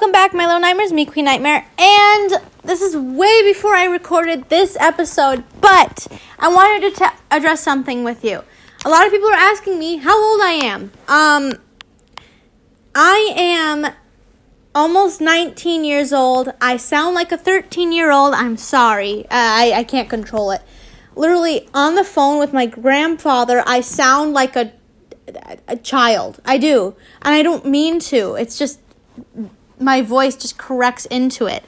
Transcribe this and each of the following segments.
welcome back, my little nightmares, me, Queen Nightmare, and this is way before I recorded this episode, but I wanted to address something with you. A lot of people are asking me how old I am. I am almost 19 years old. I sound like a 13-year-old. I'm sorry. I can't control it. Literally, on the phone with my grandfather, I sound like a child. I do. And I don't mean to. It's just my voice just corrects into it.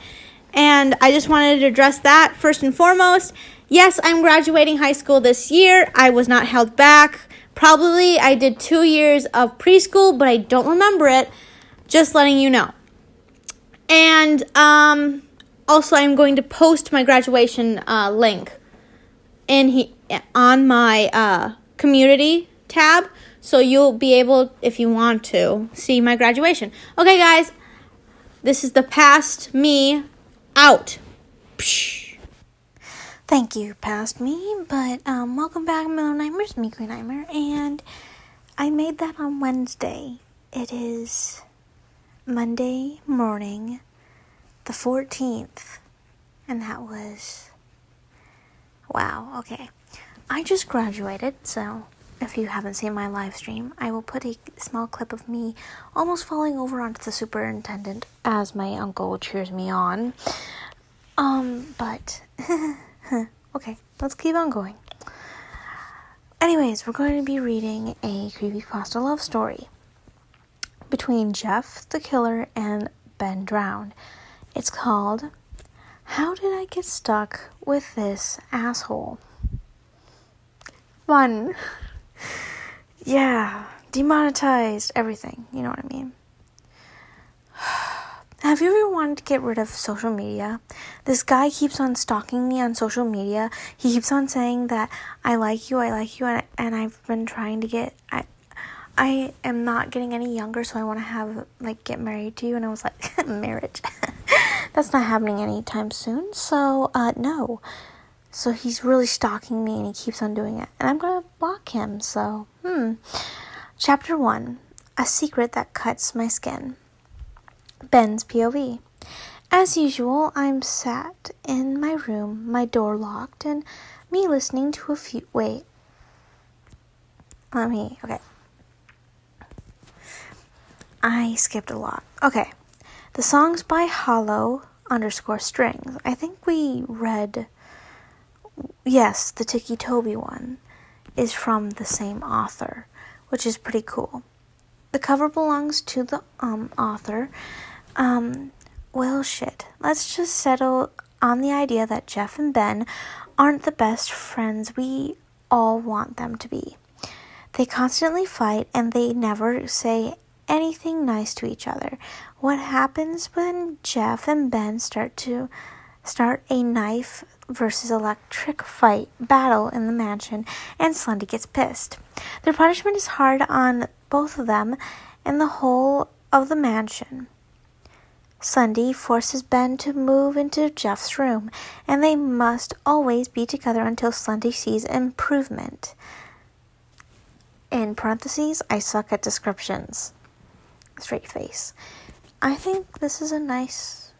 And I just wanted to address that first and foremost. Yes, I'm graduating high school this year. I was not held back. Probably I did 2 years of preschool, but I don't remember it. Just letting you know. And also I'm going to post my graduation link on my community tab. So you'll be able, if you want to, see my graduation. Okay, guys. This is the past me out. Psh. Thank you, past me. But welcome back, my little nightmares, me, Queen Nightmare. And I made that on Wednesday. It is Monday morning, the 14th. And that was... wow, okay. I just graduated, so... if you haven't seen my live stream, I will put a small clip of me almost falling over onto the superintendent as my uncle cheers me on. But, okay, let's keep on going. Anyways, we're going to be reading a creepypasta love story between Jeff the Killer and Ben Drowned. It's called, How Did I Get Stuck with This Asshole? Fun. Yeah, demonetized, everything, you know what I mean. Have you ever wanted to get rid of social media? This guy keeps on stalking me on social media. He keeps on saying that I like you, and I've been trying to get, I am not getting any younger, so I want to get married to you, and I was like, marriage? That's not happening anytime soon, so, no. So he's really stalking me, and he keeps on doing it. And I'm going to block him, so, Chapter 1, A Secret That Cuts My Skin. Ben's POV. As usual, I'm sat in my room, my door locked, and me listening to a few... wait. Okay. I skipped a lot. Okay. The song's by Hollow_Strings. I think we read... yes, the Tiki Toby one is from the same author, which is pretty cool. The cover belongs to the author. Well, shit. Let's just settle on the idea that Jeff and Ben aren't the best friends we all want them to be. They constantly fight, and they never say anything nice to each other. What happens when Jeff and Ben start a knife versus electric fight battle in the mansion, and Slundy gets pissed? Their punishment is hard on both of them and the whole of the mansion. Slundy forces Ben to move into Jeff's room, and they must always be together until Slundy sees improvement. In parentheses, I suck at descriptions. Straight face. I think this is a nice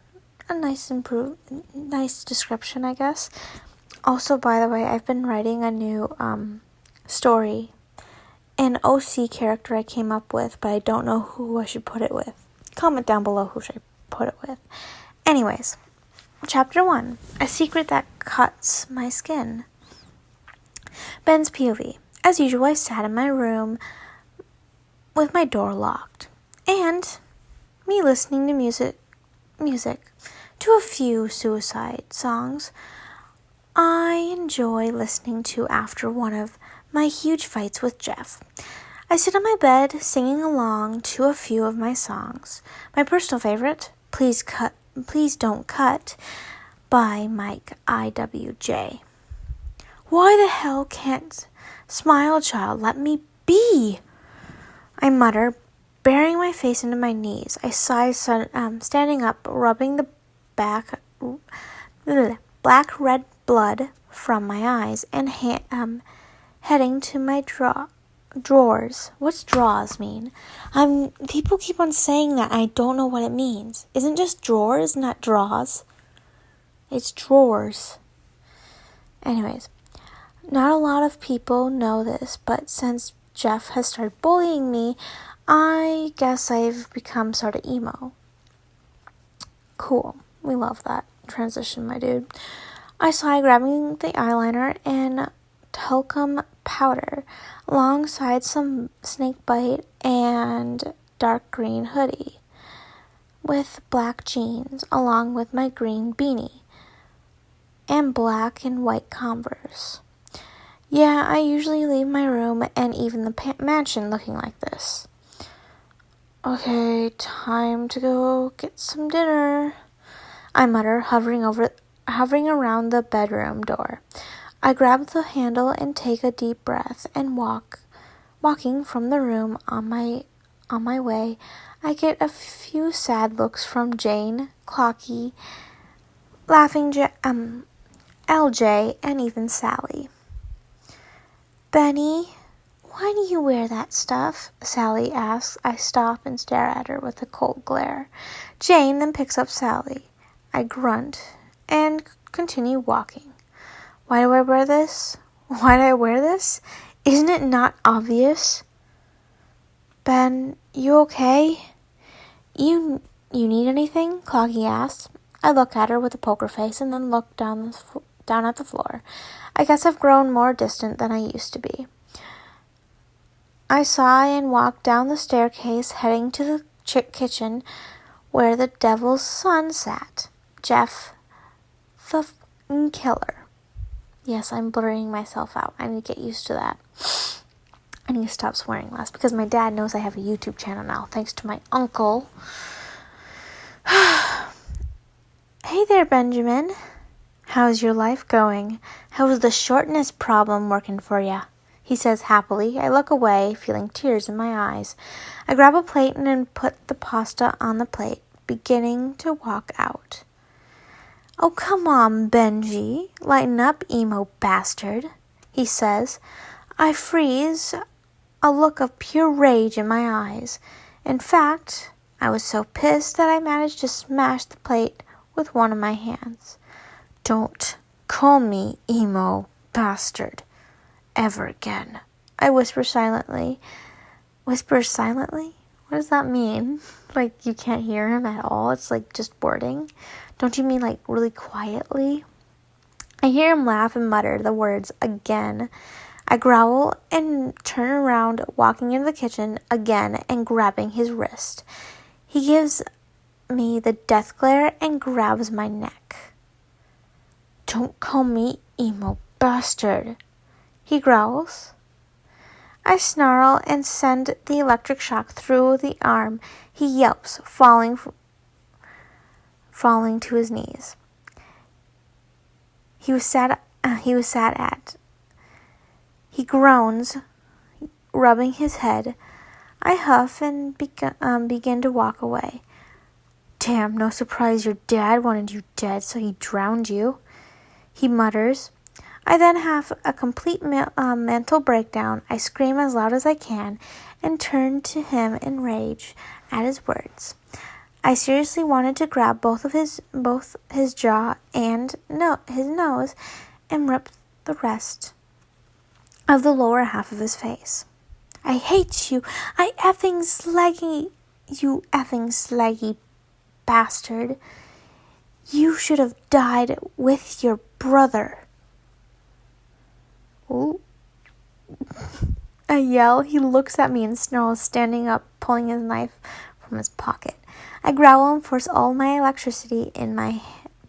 description, I guess. Also, by the way, I've been writing a new story, an OC character I came up with, but I don't know who I should put it with. Comment down below who should I put it with. Anyways, Chapter 1, A Secret That Cuts My Skin. Ben's POV. As usual, I sat in my room with my door locked, and me listening to music to a few suicide songs I enjoy listening to after one of my huge fights with Jeff. I sit on my bed singing along to a few of my songs. My personal favorite, Please Don't Cut, by Mike IWJ. Why the hell can't Smile Child let me be? I mutter, burying my face into my knees. I sigh, standing up, rubbing the black red blood from my eyes, and heading to my Drawers. What's draws mean? People keep on saying that. I don't know what it means. Isn't just drawers, not draws? It's drawers. Anyways, not a lot of people know this, but since Jeff has started bullying me, I guess I've become sort of emo. Cool. We love that transition, my dude. I saw you grabbing the eyeliner and talcum powder alongside some snake bite and dark green hoodie with black jeans along with my green beanie and black and white Converse. Yeah, I usually leave my room and even the mansion looking like this. Okay, time to go get some dinner, I mutter, hovering around the bedroom door. I grab the handle and take a deep breath and walking from the room on my way. I get a few sad looks from Jane, Clocky, laughing LJ, and even Sally. Benny, why do you wear that stuff? Sally asks. I stop and stare at her with a cold glare. Jane then picks up Sally. I grunt and continue walking. Why do I wear this? Why do I wear this? Isn't it not obvious? Ben, you okay? You need anything? Clocky asks. I look at her with a poker face and then look down at the floor. I guess I've grown more distant than I used to be. I sigh and walk down the staircase, heading to the kitchen where the devil's son sat. Jeff, the killer. Yes, I'm blurring myself out. I need to get used to that. I need to stop swearing less because my dad knows I have a YouTube channel now, thanks to my uncle. Hey there, Benjamin. How's your life going? How's the shortness problem working for ya? He says happily. I look away, feeling tears in my eyes. I grab a plate and then put the pasta on the plate, beginning to walk out. Oh, come on, Benji. Lighten up, emo bastard, he says. I freeze, a look of pure rage in my eyes. In fact, I was so pissed that I managed to smash the plate with one of my hands. Don't call me emo bastard ever again, I whisper silently. Whisper silently? What does that mean? Like you can't hear him at all? It's like just wording? Don't you mean like really quietly? I hear him laugh and mutter the words again. I growl and turn around, walking into the kitchen again and grabbing his wrist. He gives me the death glare and grabs my neck. Don't call me emo bastard, he growls. I snarl and send the electric shock through the arm. He yelps, falling to his knees. He was sat at. He groans, rubbing his head. I huff and begin to walk away. Damn, no surprise your dad wanted you dead, so he drowned you, he mutters. I then have a complete mental breakdown. I scream as loud as I can and turn to him in rage at his words. I seriously wanted to grab both his jaw and his nose and rip the rest of the lower half of his face. I hate you. You effing slaggy bastard. You should have died with your brother. Ooh. I yell. He looks at me and snarls, standing up, pulling his knife from his pocket. I growl and force all my electricity in my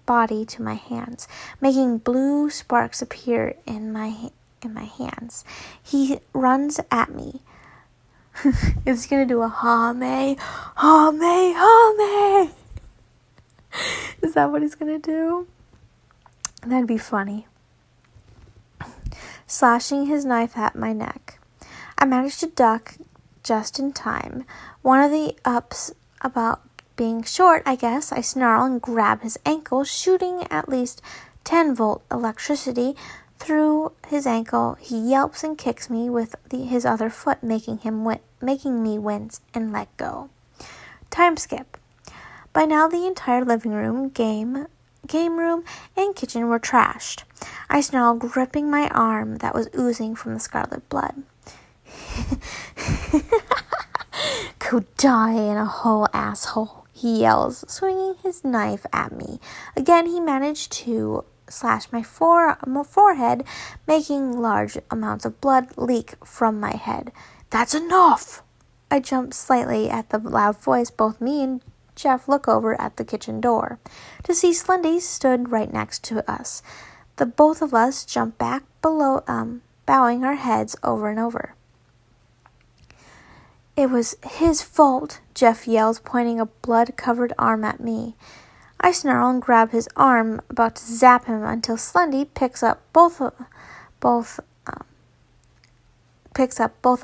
body to my hands, making blue sparks appear in my hands. He runs at me. Is he gonna do a ha-may? Ha-may, ha-may! Is that what he's gonna do? That'd be funny. Slashing his knife at my neck. I managed to duck just in time. One of the ups about being short, I guess. I snarl and grab his ankle, shooting at least 10-volt electricity Through his ankle, he yelps and kicks me with his other foot, making me wince and let go. Time skip. By now, the entire living room, game room, and kitchen were trashed. I snarled, gripping my arm that was oozing from the scarlet blood. Go die in a hole, asshole, he yells, swinging his knife at me. Again, he managed to slash my forehead, making large amounts of blood leak from my head. That's enough! I jumped slightly at the loud voice. Both me and Jeff look over at the kitchen door to see Slendy stood right next to us. The both of us jump back below, bowing our heads over and over. It was his fault, Jeff yells, pointing a blood-covered arm at me. I snarl and grab his arm, about to zap him until Slendy picks up both of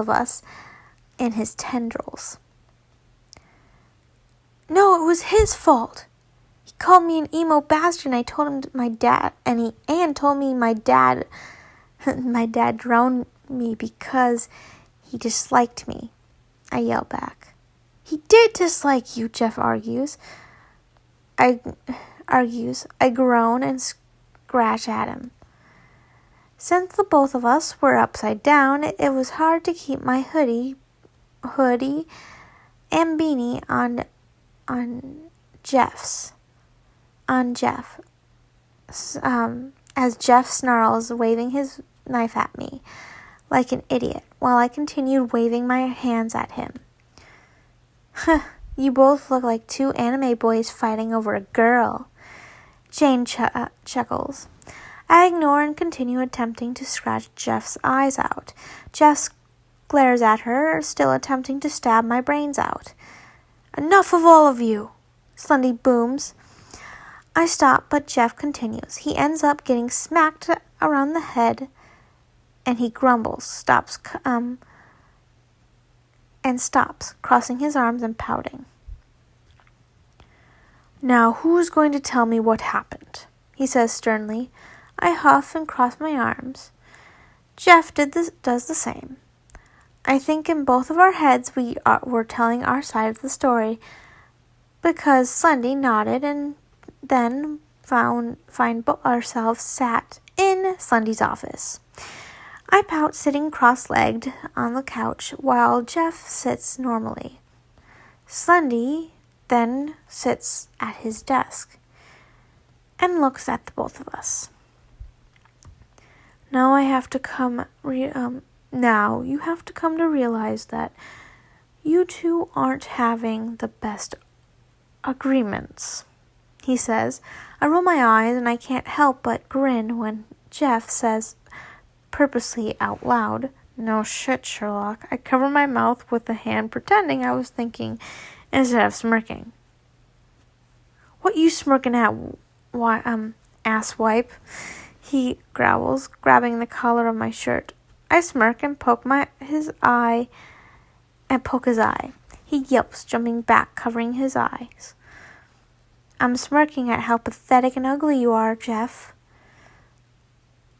us in his tendrils. No, it was his fault. He called me an emo bastard, and I told him my dad, and told me my dad drowned me because he disliked me. I yell back. He did dislike you, Jeff argues. I groan and scratch at him. Since the both of us were upside down, it was hard to keep my hoodie and beanie on Jeff. As Jeff snarls, waving his knife at me like an idiot, while I continued waving my hands at him. You both look like two anime boys fighting over a girl. Jane chuckles. I ignore and continue attempting to scratch Jeff's eyes out. Jeff glares at her, still attempting to stab my brains out. Enough of all of you! Slendy booms. I stop, but Jeff continues. He ends up getting smacked around the head, and he grumbles, stops, crossing his arms and pouting. Now, who's going to tell me what happened? He says sternly. I huff and cross my arms. Jeff does the same. I think in both of our heads were telling our side of the story, because Slendy nodded and then find ourselves sat in Slendy's office. I pout, sitting cross-legged on the couch while Jeff sits normally. Slendy then sits at his desk and looks at the both of us. Now you have to come to realize that you two aren't having the best agreements, he says. I roll my eyes and I can't help but grin when Jeff says purposely out loud, "No shit, Sherlock." I cover my mouth with a hand, pretending I was thinking instead of smirking. What you smirking at, asswipe? He growls, grabbing the collar of my shirt. I smirk and poke his eye. He yelps, jumping back, covering his eyes. I'm smirking at how pathetic and ugly you are, Jeff,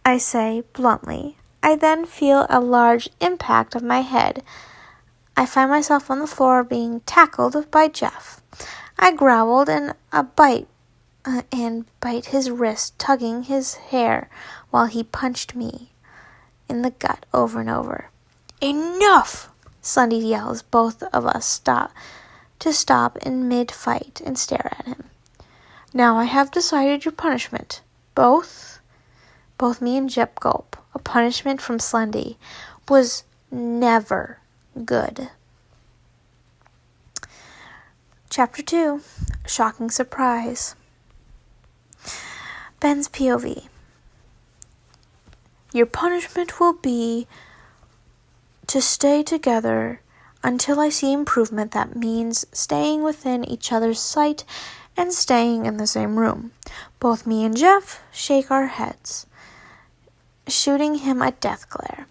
I say bluntly. I then feel a large impact of my head. I find myself on the floor being tackled by Jeff. I growled and bite his wrist, tugging his hair while he punched me in the gut over and over. Enough! Slendy yells. Both of us stop in mid-fight and stare at him. Now I have decided your punishment. Both me and Jeff gulp. A punishment from Slendy was never good. Chapter 2. Shocking Surprise. Ben's POV. Your punishment will be to stay together until I see improvement. That means staying within each other's sight and staying in the same room. Both me and Jeff shake our heads, shooting him a death glare.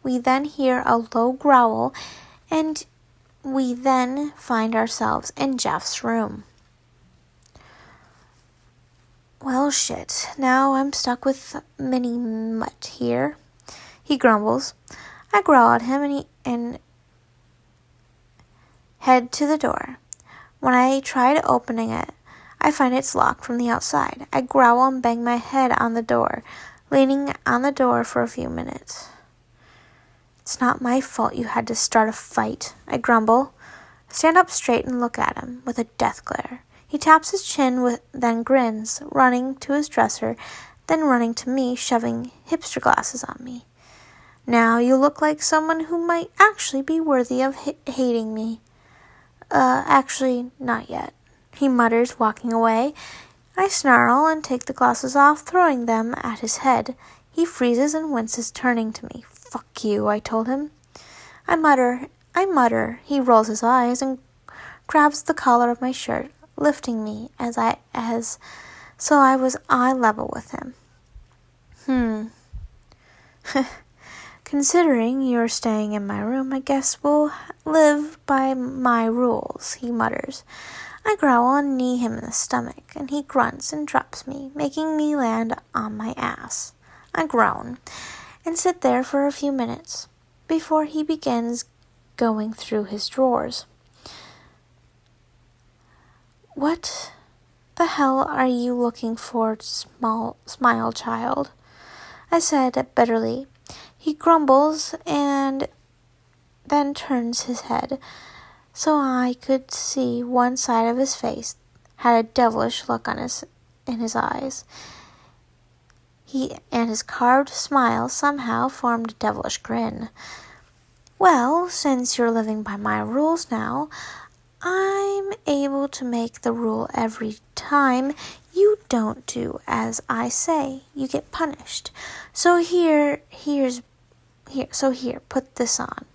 We then hear a low growl, and we then find ourselves in Jeff's room. Well, shit. Now I'm stuck with Mini Mutt here. He grumbles. I growl at him and head to the door. When I try opening it, I find it's locked from the outside. I growl and bang my head on the door, leaning on the door for a few minutes. It's not my fault you had to start a fight, I grumble. Stand up straight and look at him with a death glare. He taps his chin, then grins, running to his dresser, then running to me, shoving hipster glasses on me. Now you look like someone who might actually be worthy of hating me. Actually, not yet, he mutters, walking away. I snarl and take the glasses off, throwing them at his head. He freezes and winces, turning to me. Fuck you, I told him. I mutter. He rolls his eyes and grabs the collar of my shirt, lifting me so I was eye level with him. Considering you're staying in my room, I guess we'll live by my rules, he mutters. I growl and knee him in the stomach, and he grunts and drops me, making me land on my ass. I groan and sit there for a few minutes before he begins going through his drawers. What the hell are you looking for, smile child? I said bitterly. He grumbles and then turns his head so I could see one side of his face had a devilish look in his eyes. And his carved smile somehow formed a devilish grin. Well, since you're living by my rules now, I'm able to make the rule every time you don't do as I say. You get punished. So here, put this on.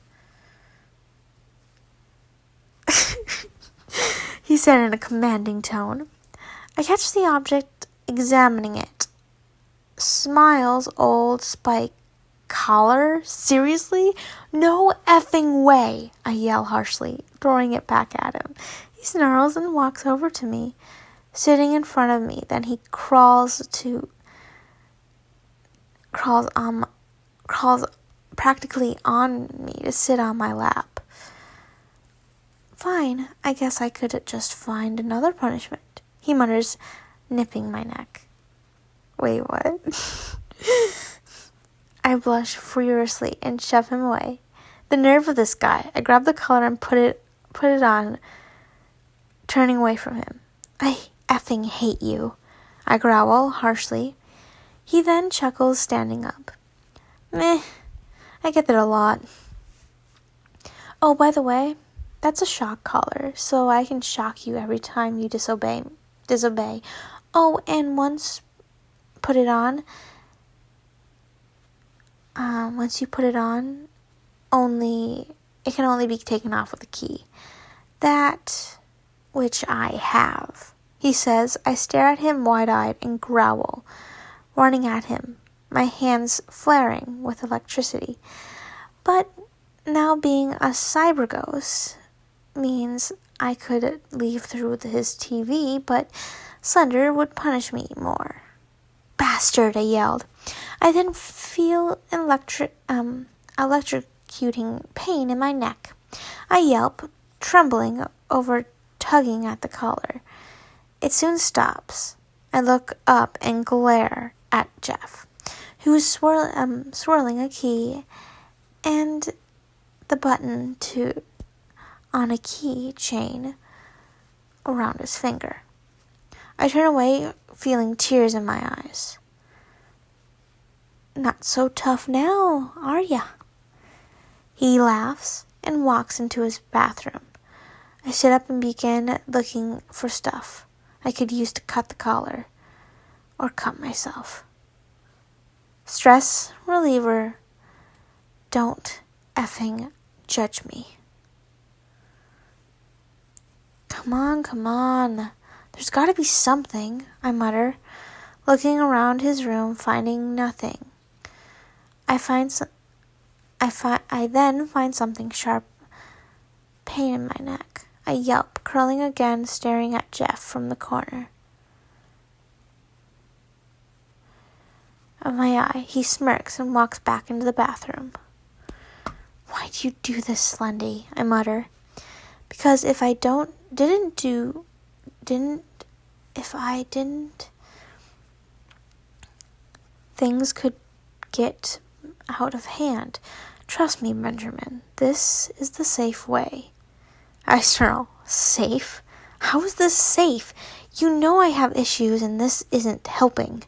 He said in a commanding tone. I catch the object, examining it. Smiles old spike collar? Seriously? No effing way, I yell harshly, throwing it back at him. He snarls and walks over to me, sitting in front of me. Then he crawls practically on me to sit on my lap. Fine, I guess I could just find another punishment, he mutters, nipping my neck. Wait, what? I blush furiously and shove him away. The nerve of this guy. I grab the collar and put it on, turning away from him. I effing hate you, I growl harshly. He then chuckles, standing up. Meh, I get that a lot. Oh, by the way, that's a shock collar, so I can shock you every time you disobey. Oh, and once you put it on, it can only be taken off with a key. That which I have, he says. I stare at him wide-eyed and growl, running at him, my hands flaring with electricity. But now being a cyber ghost means I could leave through his TV, but Slender would punish me more. Bastard, I yelled. I then feel electrocuting pain in my neck. I yelp, trembling over tugging at the collar. It soon stops. I look up and glare at Jeff, who is swirling a key and the button on a key chain around his finger. I turn away, feeling tears in my eyes. Not so tough now, are ya? He laughs and walks into his bathroom. I sit up and begin looking for stuff I could use to cut the collar or cut myself. Stress reliever, don't effing judge me. Come on. There's got to be something, I mutter, looking around his room, finding nothing. I then find something sharp, pain in my neck. I yelp, curling again, staring at Jeff from the corner. of my eye. He smirks and walks back into the bathroom. Why'd you do this, Slendy? I mutter. Because if I didn't, things could get out of hand. Trust me, Benjamin. This is the safe way. I snarl. Safe? How is this safe? You know I have issues and this isn't helping.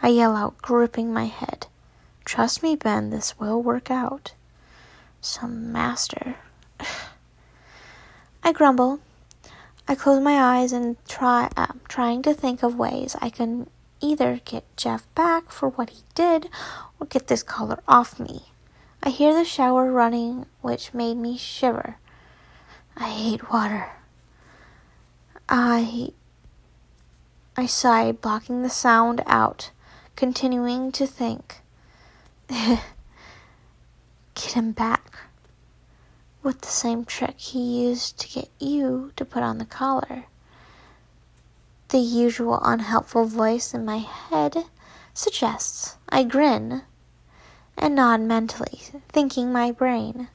I yell out, gripping my head. Trust me, Ben, this will work out. Some master. I grumble. I close my eyes and trying to think of ways I can either get Jeff back for what he did or get this collar off me. I hear the shower running, which made me shiver. I hate water. I sigh, blocking the sound out, continuing to think. Get him back with the same trick he used to get you to put on the collar. The usual unhelpful voice in my head suggests. I grin and nod mentally, thanking my brain.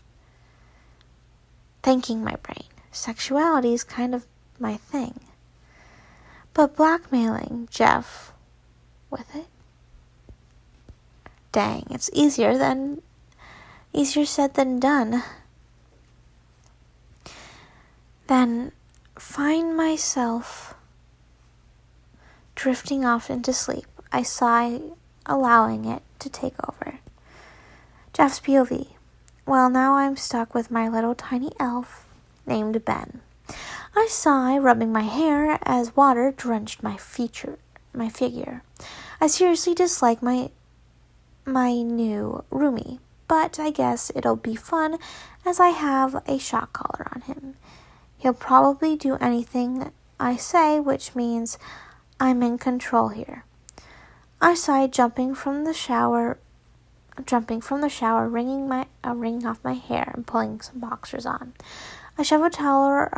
Sexuality is kind of my thing. But blackmailing Jeff with it? Dang, it's easier said than done. Then find myself drifting off into sleep. I sigh, allowing it to take over. Jeff's POV. Well, now I'm stuck with my little tiny elf named Ben. I sigh, rubbing my hair as water drenched my figure. I seriously dislike my new roomie, but I guess it'll be fun as I have a shock collar on him. He'll probably do anything I say, which means I'm in control here. I sigh, jumping from the shower, wringing off my hair and pulling some boxers on. I shove a towel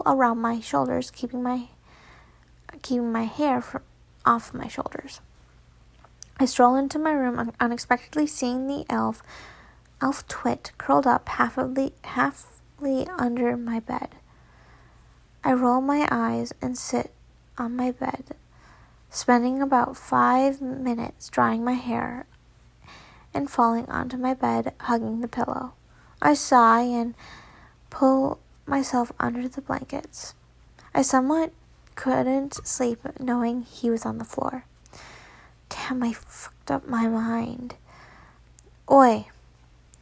around my shoulders, keeping my hair off my shoulders. I stroll into my room, unexpectedly seeing the elf Twit curled up halfly under my bed. I roll my eyes and sit on my bed, spending about 5 minutes drying my hair and falling onto my bed, hugging the pillow. I sigh and pull myself under the blankets. I somewhat couldn't sleep knowing he was on the floor. Damn, I fucked up my mind. Oi,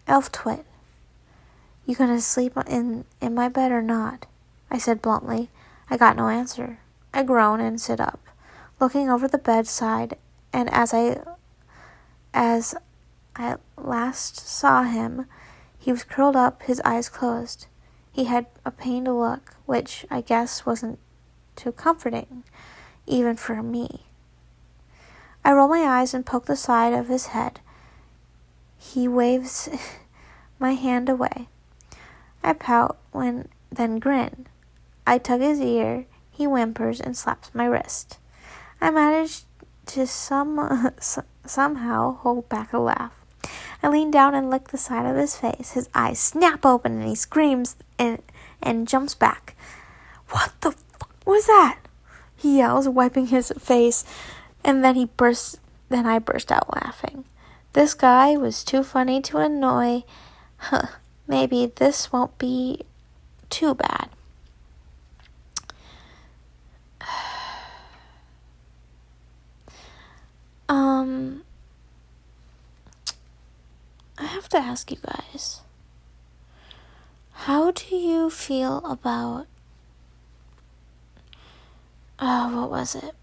Elf Twit, you gonna sleep in my bed or not? I said bluntly. I got no answer. I groan and sit up, looking over the bedside, and as I last saw him, he was curled up, his eyes closed. He had a pained look, which I guess wasn't too comforting, even for me. I roll my eyes and poke the side of his head. He waves my hand away. I pout, then grin. I tug his ear. He whimpers and slaps my wrist. I manage to somehow hold back a laugh. I lean down and lick the side of his face. His eyes snap open and he screams and jumps back. What the fuck was that? He yells, wiping his face, and then I burst out laughing. This guy was too funny to annoy. Maybe this won't be too bad. I have to ask you guys, how do you feel about, what was it?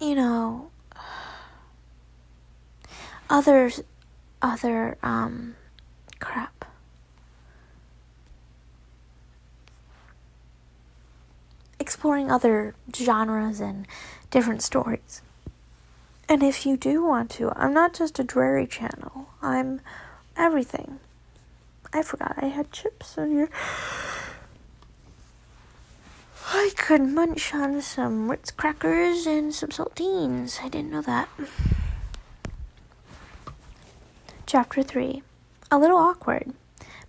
You know, other, crap. Exploring other genres and different stories. And if you do want to, I'm not just a dreary channel. I'm everything. I forgot I had chips in here. I could munch on some Ritz crackers and some saltines. I didn't know that. Chapter 3. A little awkward.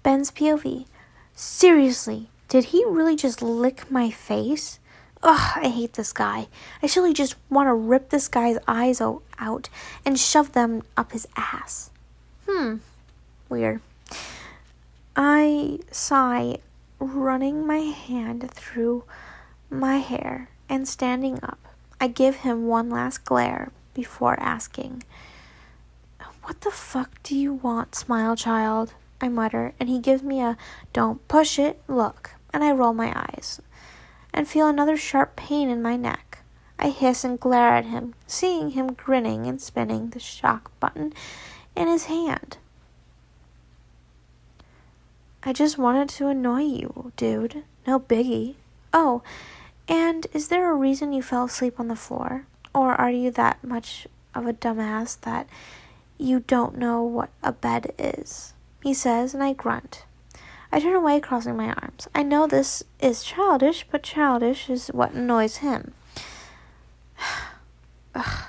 Ben's POV. Seriously, did he really just lick my face? Ugh, I hate this guy. I surely just want to rip this guy's eyes out and shove them up his ass. Weird. I sigh, running my hand through my hair and standing up. I give him one last glare before asking, "What the fuck do you want, smile child?" I mutter, and he gives me a "don't push it" look, and I roll my eyes and feel another sharp pain in my neck. I hiss and glare at him, seeing him grinning and spinning the shock button in his hand. "I just wanted to annoy you, dude. No biggie. Oh, and is there a reason you fell asleep on the floor? Or are you that much of a dumbass that you don't know what a bed is?" he says, and I grunt. I turn away, crossing my arms. I know this is childish, but childish is what annoys him. Ugh,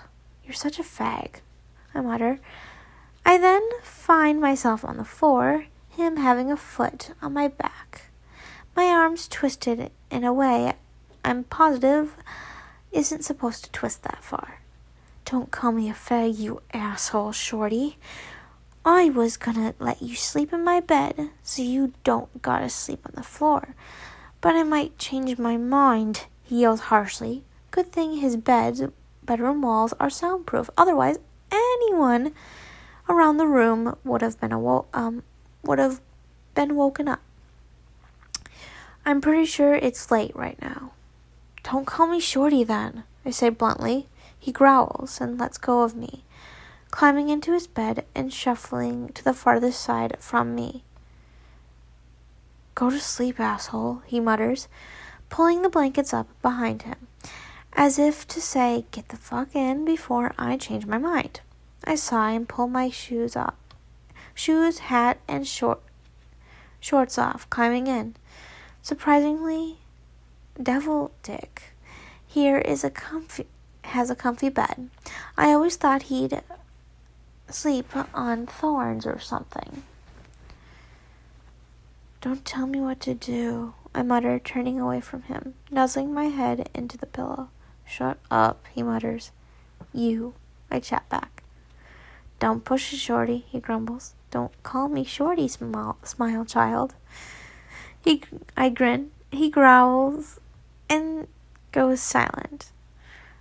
you're such a fag, I mutter. I then find myself on the floor, him having a foot on my back. My arms twisted in a way I'm positive isn't supposed to twist that far. "Don't call me a fag, you asshole, shorty. I was gonna let you sleep in my bed, so you don't gotta sleep on the floor. But I might change my mind," he yells harshly. Good thing his bedroom walls are soundproof. Otherwise, anyone around the room would have been woken up. I'm pretty sure it's late right now. "Don't call me shorty then," I say bluntly. He growls and lets go of me, climbing into his bed and shuffling to the farthest side from me. "Go to sleep, asshole," he mutters, pulling the blankets up behind him, as if to say, "Get the fuck in before I change my mind." I sigh and pull my shoes, hat, and shorts off, climbing in. Surprisingly, Devil Dick here has a comfy bed. I always thought he'd sleep on thorns or something. "Don't tell me what to do," I mutter, turning away from him, nuzzling my head into the pillow. "Shut up," he mutters. "You," I chat back. "Don't push it, shorty," he grumbles. "Don't call me shorty, smile child." I grin. He growls and goes silent.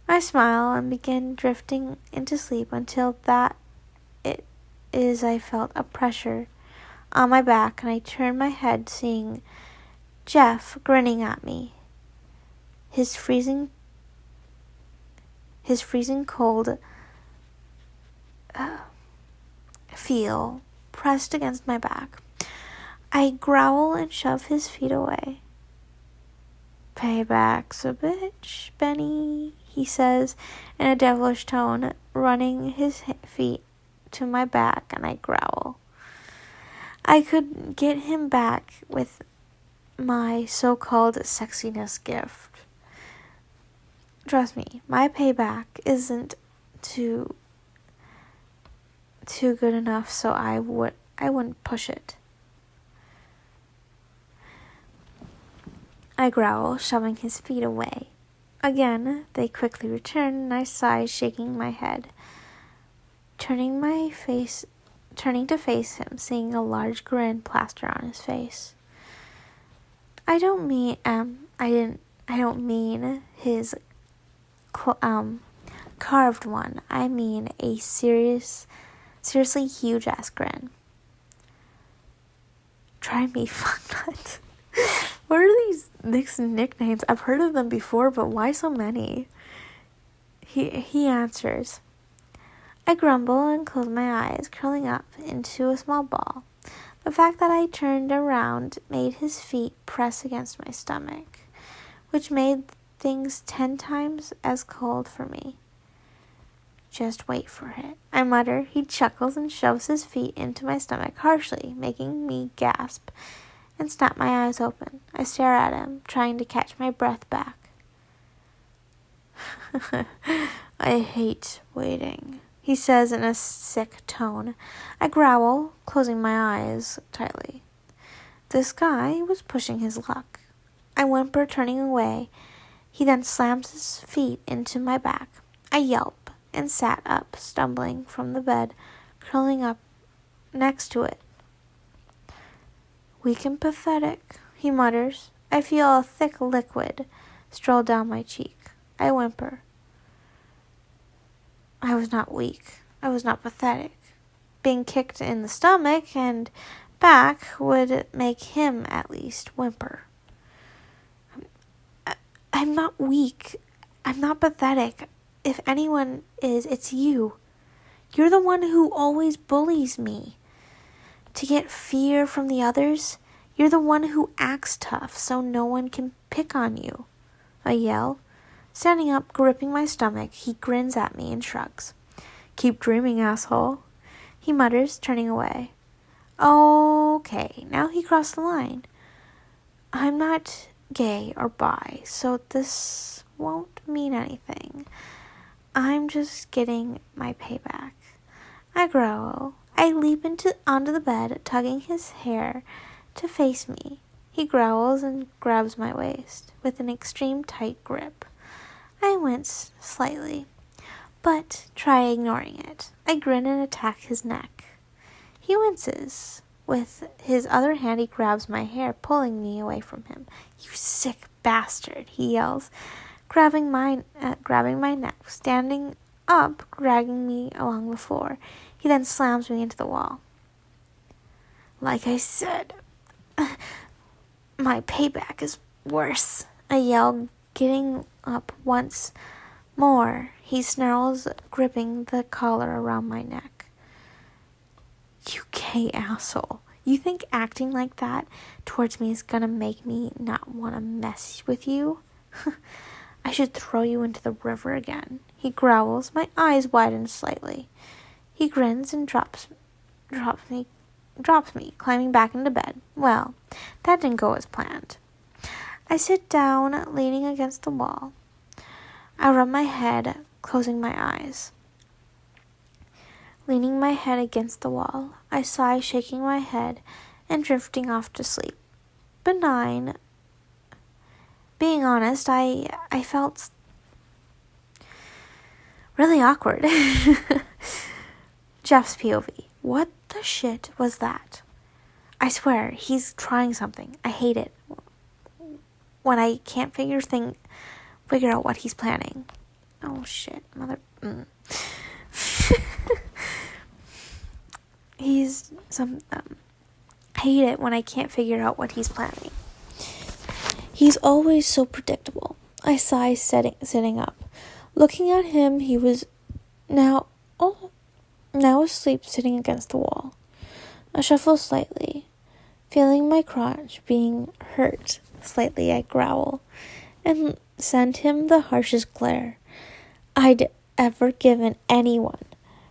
I smile and begin drifting into sleep until I felt a pressure on my back, and I turned my head, seeing Jeff grinning at me, his freezing cold feel pressed against my back. I growl and shove his feet away. "Payback's a bitch, Benny," he says in a devilish tone, running his feet to my back, and I growl. I could get him back with my so-called sexiness gift. Trust me, my payback isn't too good enough, so I wouldn't push it. I growl, shoving his feet away. Again, they quickly return, and I sigh, shaking my head. Turning to face him, seeing a large grin plaster on his face. I don't mean his carved one. I mean a seriously huge ass grin. "Try me, fucknut." What are these nicknames? I've heard of them before, but why so many? He answers. I grumble and close my eyes, curling up into a small ball. The fact that I turned around made his feet press against my stomach, which made things 10 times as cold for me. "Just wait for it," I mutter. He chuckles and shoves his feet into my stomach harshly, making me gasp and snap my eyes open. I stare at him, trying to catch my breath back. I hate waiting, he says in a sick tone. I growl, closing my eyes tightly. This guy was pushing his luck. I whimper, turning away. He then slams his feet into my back. I yelp and sat up, stumbling from the bed, curling up next to it. Weak and pathetic, he mutters. I feel a thick liquid stroll down my cheek. I whimper. I was not weak. I was not pathetic. Being kicked in the stomach and back would make him at least whimper. I'm not weak. I'm not pathetic. If anyone is, it's you. You're the one who always bullies me. To get fear from the others, you're the one who acts tough so no one can pick on you. I yell. Standing up, gripping my stomach, he grins at me and shrugs. Keep dreaming, asshole, he mutters, turning away. Okay, now he crossed the line. I'm not gay or bi, so this won't mean anything. I'm just getting my payback. I growl. I leap onto the bed, tugging his hair to face me. He growls and grabs my waist with an extreme tight grip. I wince slightly, but try ignoring it. I grin and attack his neck. He winces. With his other hand, he grabs my hair, pulling me away from him. You sick bastard, he yells, grabbing my neck. Standing up, dragging me along the floor. He then slams me into the wall. Like I said, my payback is worse, I yell, getting up once more. He snarls, gripping the collar around my neck. You gay asshole. You think acting like that towards me is gonna make me not want to mess with you? I should throw you into the river again. He growls. My eyes widen slightly. He grins and drops me, climbing back into bed. Well, that didn't go as planned. I sit down, leaning against the wall. I rub my head, closing my eyes. Leaning my head against the wall, I sigh, shaking my head and drifting off to sleep. Benign. Being honest, I felt really awkward. Jeff's POV. What the shit was that? I swear, he's trying something. I hate it. When I can't figure out what he's planning. Oh shit, I hate it when I can't figure out what he's planning. He's always so predictable. I sigh, sitting up. Looking at him, he was now asleep, sitting against the wall. I shuffle slightly, feeling my crotch being hurt slightly. I growl and send him the harshest glare I'd ever given anyone.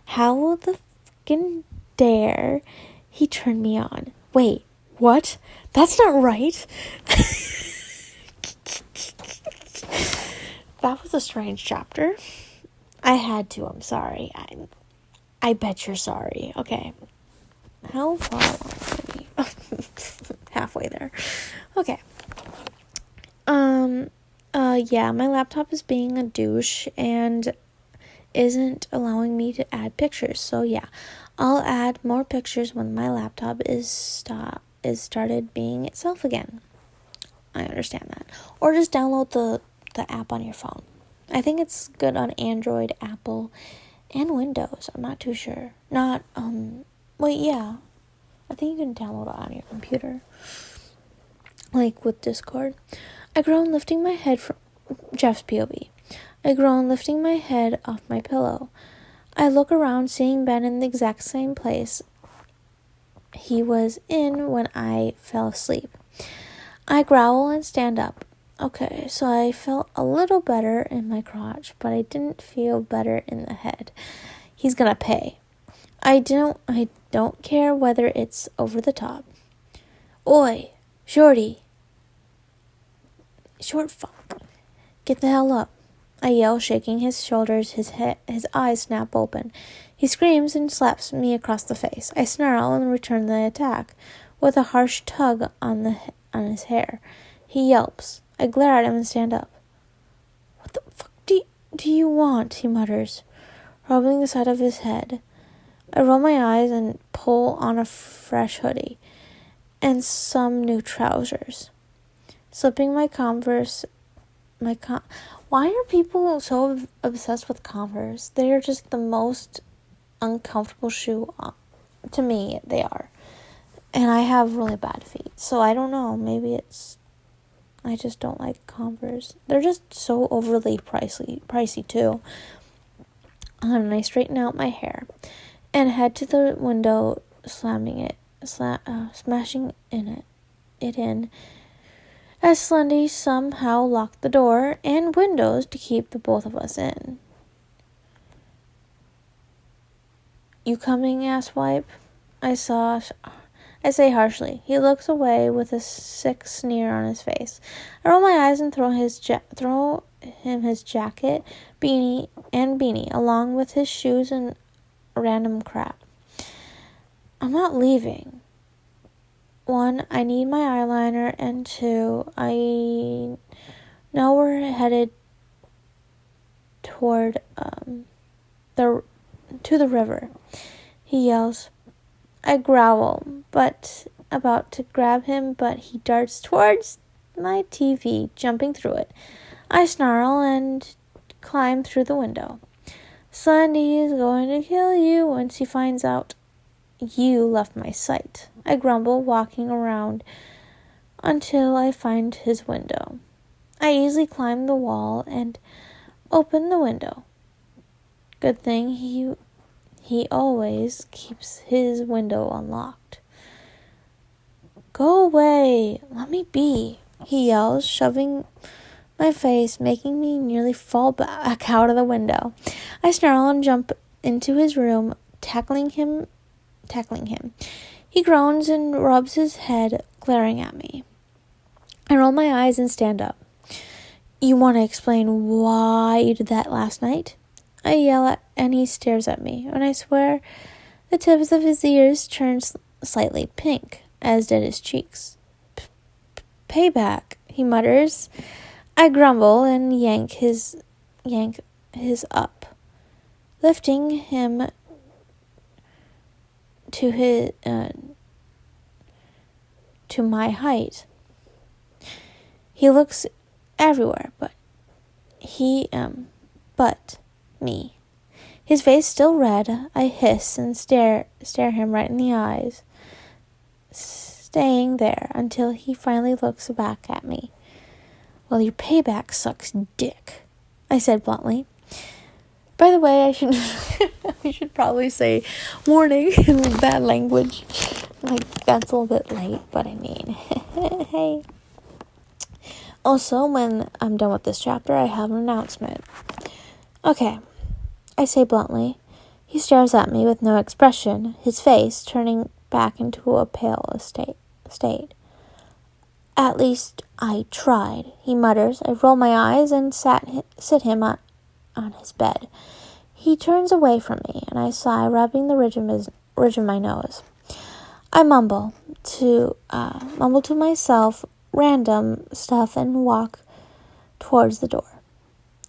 How the fucking dare he turn me on? Wait, what? That's not right. That was a strange chapter. I had to, I'm sorry. I bet you're sorry. Okay. How far along are we? Halfway there. Okay. Yeah, my laptop is being a douche and isn't allowing me to add pictures. So yeah, I'll add more pictures when my laptop is started being itself again. I understand that. Or just download the app on your phone. I think it's good on Android, Apple, and Windows. I'm not too sure. Yeah. I think you can download it on your computer. Like with Discord. I groan, lifting my head from Jeff's POV. I groan, lifting my head off my pillow. I look around, seeing Ben in the exact same place he was in when I fell asleep. I growl and stand up. Okay, so I felt a little better in my crotch, but I didn't feel better in the head. He's gonna pay. I don't care whether it's over the top. Oi, Shorty. Short fuck. Get the hell up. I yell, shaking his shoulders. His eyes snap open. He screams and slaps me across the face. I snarl and return the attack with a harsh tug on his hair. He yelps. I glare at him and stand up. What the fuck do you want? He mutters, rubbing the side of his head. I roll my eyes and pull on a fresh hoodie and some new trousers. Slipping my Converse, why are people so obsessed with Converse? They are just the most uncomfortable shoe. To me, they are. And I have really bad feet. So I don't know. Maybe I just don't like Converse. They're just so overly pricey too. And I straighten out my hair and head to the window, smashing it in. As Slendy somehow locked the door and windows to keep the both of us in. You coming, asswipe? I say harshly. He looks away with a sick sneer on his face. I roll my eyes and throw him his jacket, beanie, along with his shoes and random crap. I'm not leaving. 1, I need my eyeliner, and 2, I know we're headed toward the river. He yells. I growl, about to grab him, but he darts towards my TV, jumping through it. I snarl and climb through the window. Slendy is going to kill you once he finds out you left my sight. I grumble, walking around until I find his window. I easily climb the wall and open the window. Good thing he always keeps his window unlocked. Go away! Let me be! He yells, shoving my face, making me nearly fall back out of the window. I snarl and jump into his room, tackling him. He groans and rubs his head, glaring at me. I roll my eyes and stand up. You want to explain why you did that last night? I yell and he stares at me, and I swear the tips of his ears turn slightly pink, as did his cheeks. Payback, he mutters. I grumble and yank his up, lifting him to my height. He looks everywhere but me. His face still red. I hiss and stare him right in the eyes, staying there until he finally looks back at me. Well, your payback sucks dick, I said bluntly. By the way, we should probably say warning in bad language. Like, that's a little bit late, but I mean, hey. Also, when I'm done with this chapter, I have an announcement. Okay, I say bluntly. He stares at me with no expression, his face turning back into a pale state. At least I tried, he mutters. I roll my eyes and sit him on his bed. He turns away from me, and I sigh, rubbing the ridge of my nose. I mumble to myself random stuff and walk towards the door.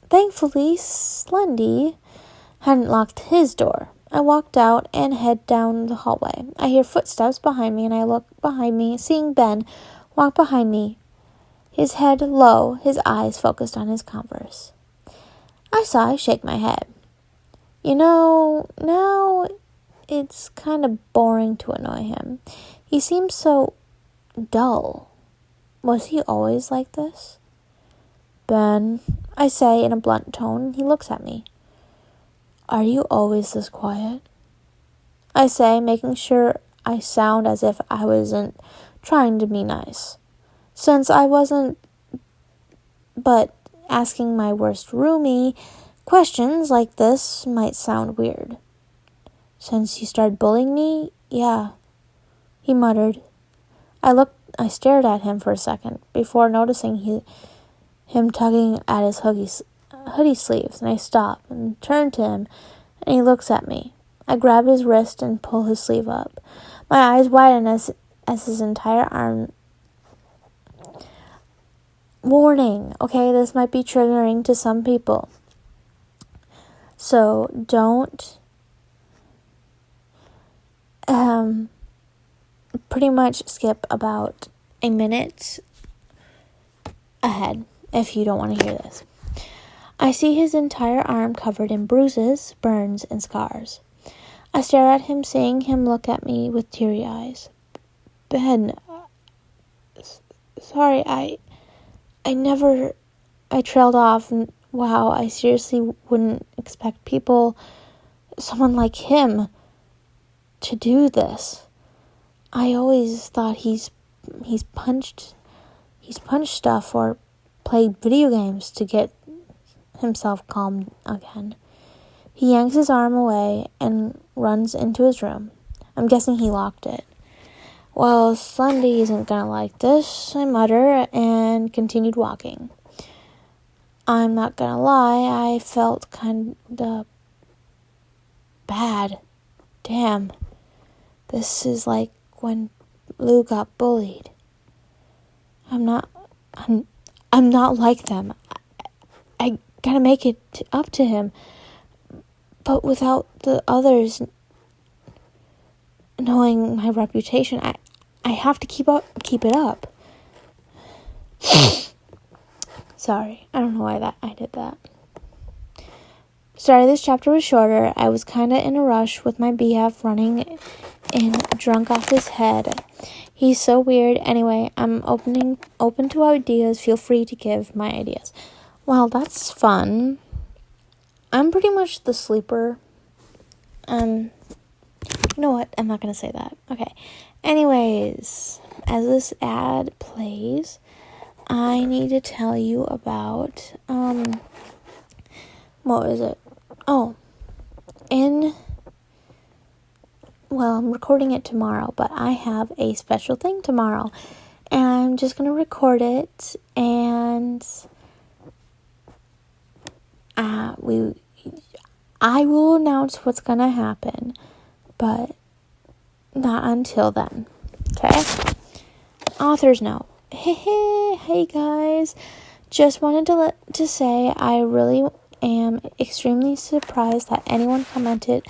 Thankfully, Slendy hadn't locked his door. I walked out and head down the hallway. I hear footsteps behind me, and I look behind me, seeing Ben walk behind me, his head low, his eyes focused on his Converse. I sigh, shake my head. You know, now it's kind of boring to annoy him. He seems so dull. Was he always like this? Ben, I say in a blunt tone. He looks at me. Are you always this quiet? I say, making sure I sound as if I wasn't trying to be nice. Since I wasn't, but asking my worst roomie questions like this might sound weird. Since you started bullying me, yeah, he muttered. I looked I stared at him for a second before noticing him tugging at his hoodie sleeves, and I stop and turn to him, and he looks at me. I grab his wrist and pull his sleeve up. My eyes widen as his entire arm... Warning, okay, this might be triggering to some people. So don't pretty much skip about a minute ahead if you don't want to hear this. I see his entire arm covered in bruises, burns, and scars. I stare at him, seeing him look at me with teary eyes. Ben, sorry, I trailed off, and wow, I seriously wouldn't expect someone like him, to do this. I always thought he's punched stuff or played video games to get himself calm again. He yanks his arm away and runs into his room. I'm guessing he locked it. Well, Slendy isn't gonna like this, I mutter, and continued walking. I'm not gonna lie, I felt kinda bad. Damn. This is like when Lou got bullied. I'm not like them. I gotta make it up to him. But without the others knowing my reputation, I have to keep it up. Sorry, I don't know why I did that. Sorry, this chapter was shorter. I was kind of in a rush with my BF running in drunk off his head. He's so weird. Anyway, I'm open to ideas. Feel free to give my ideas. Well, that's fun. I'm pretty much the sleeper. You know what? I'm not going to say that. Okay. Anyways, as this ad plays, I need to tell you about, what is it? Oh, I'm recording it tomorrow, but I have a special thing tomorrow, and I'm just going to record it, and I will announce what's going to happen, but not until then, okay? Author's note. Hey guys, just wanted to say I really am extremely surprised that anyone commented,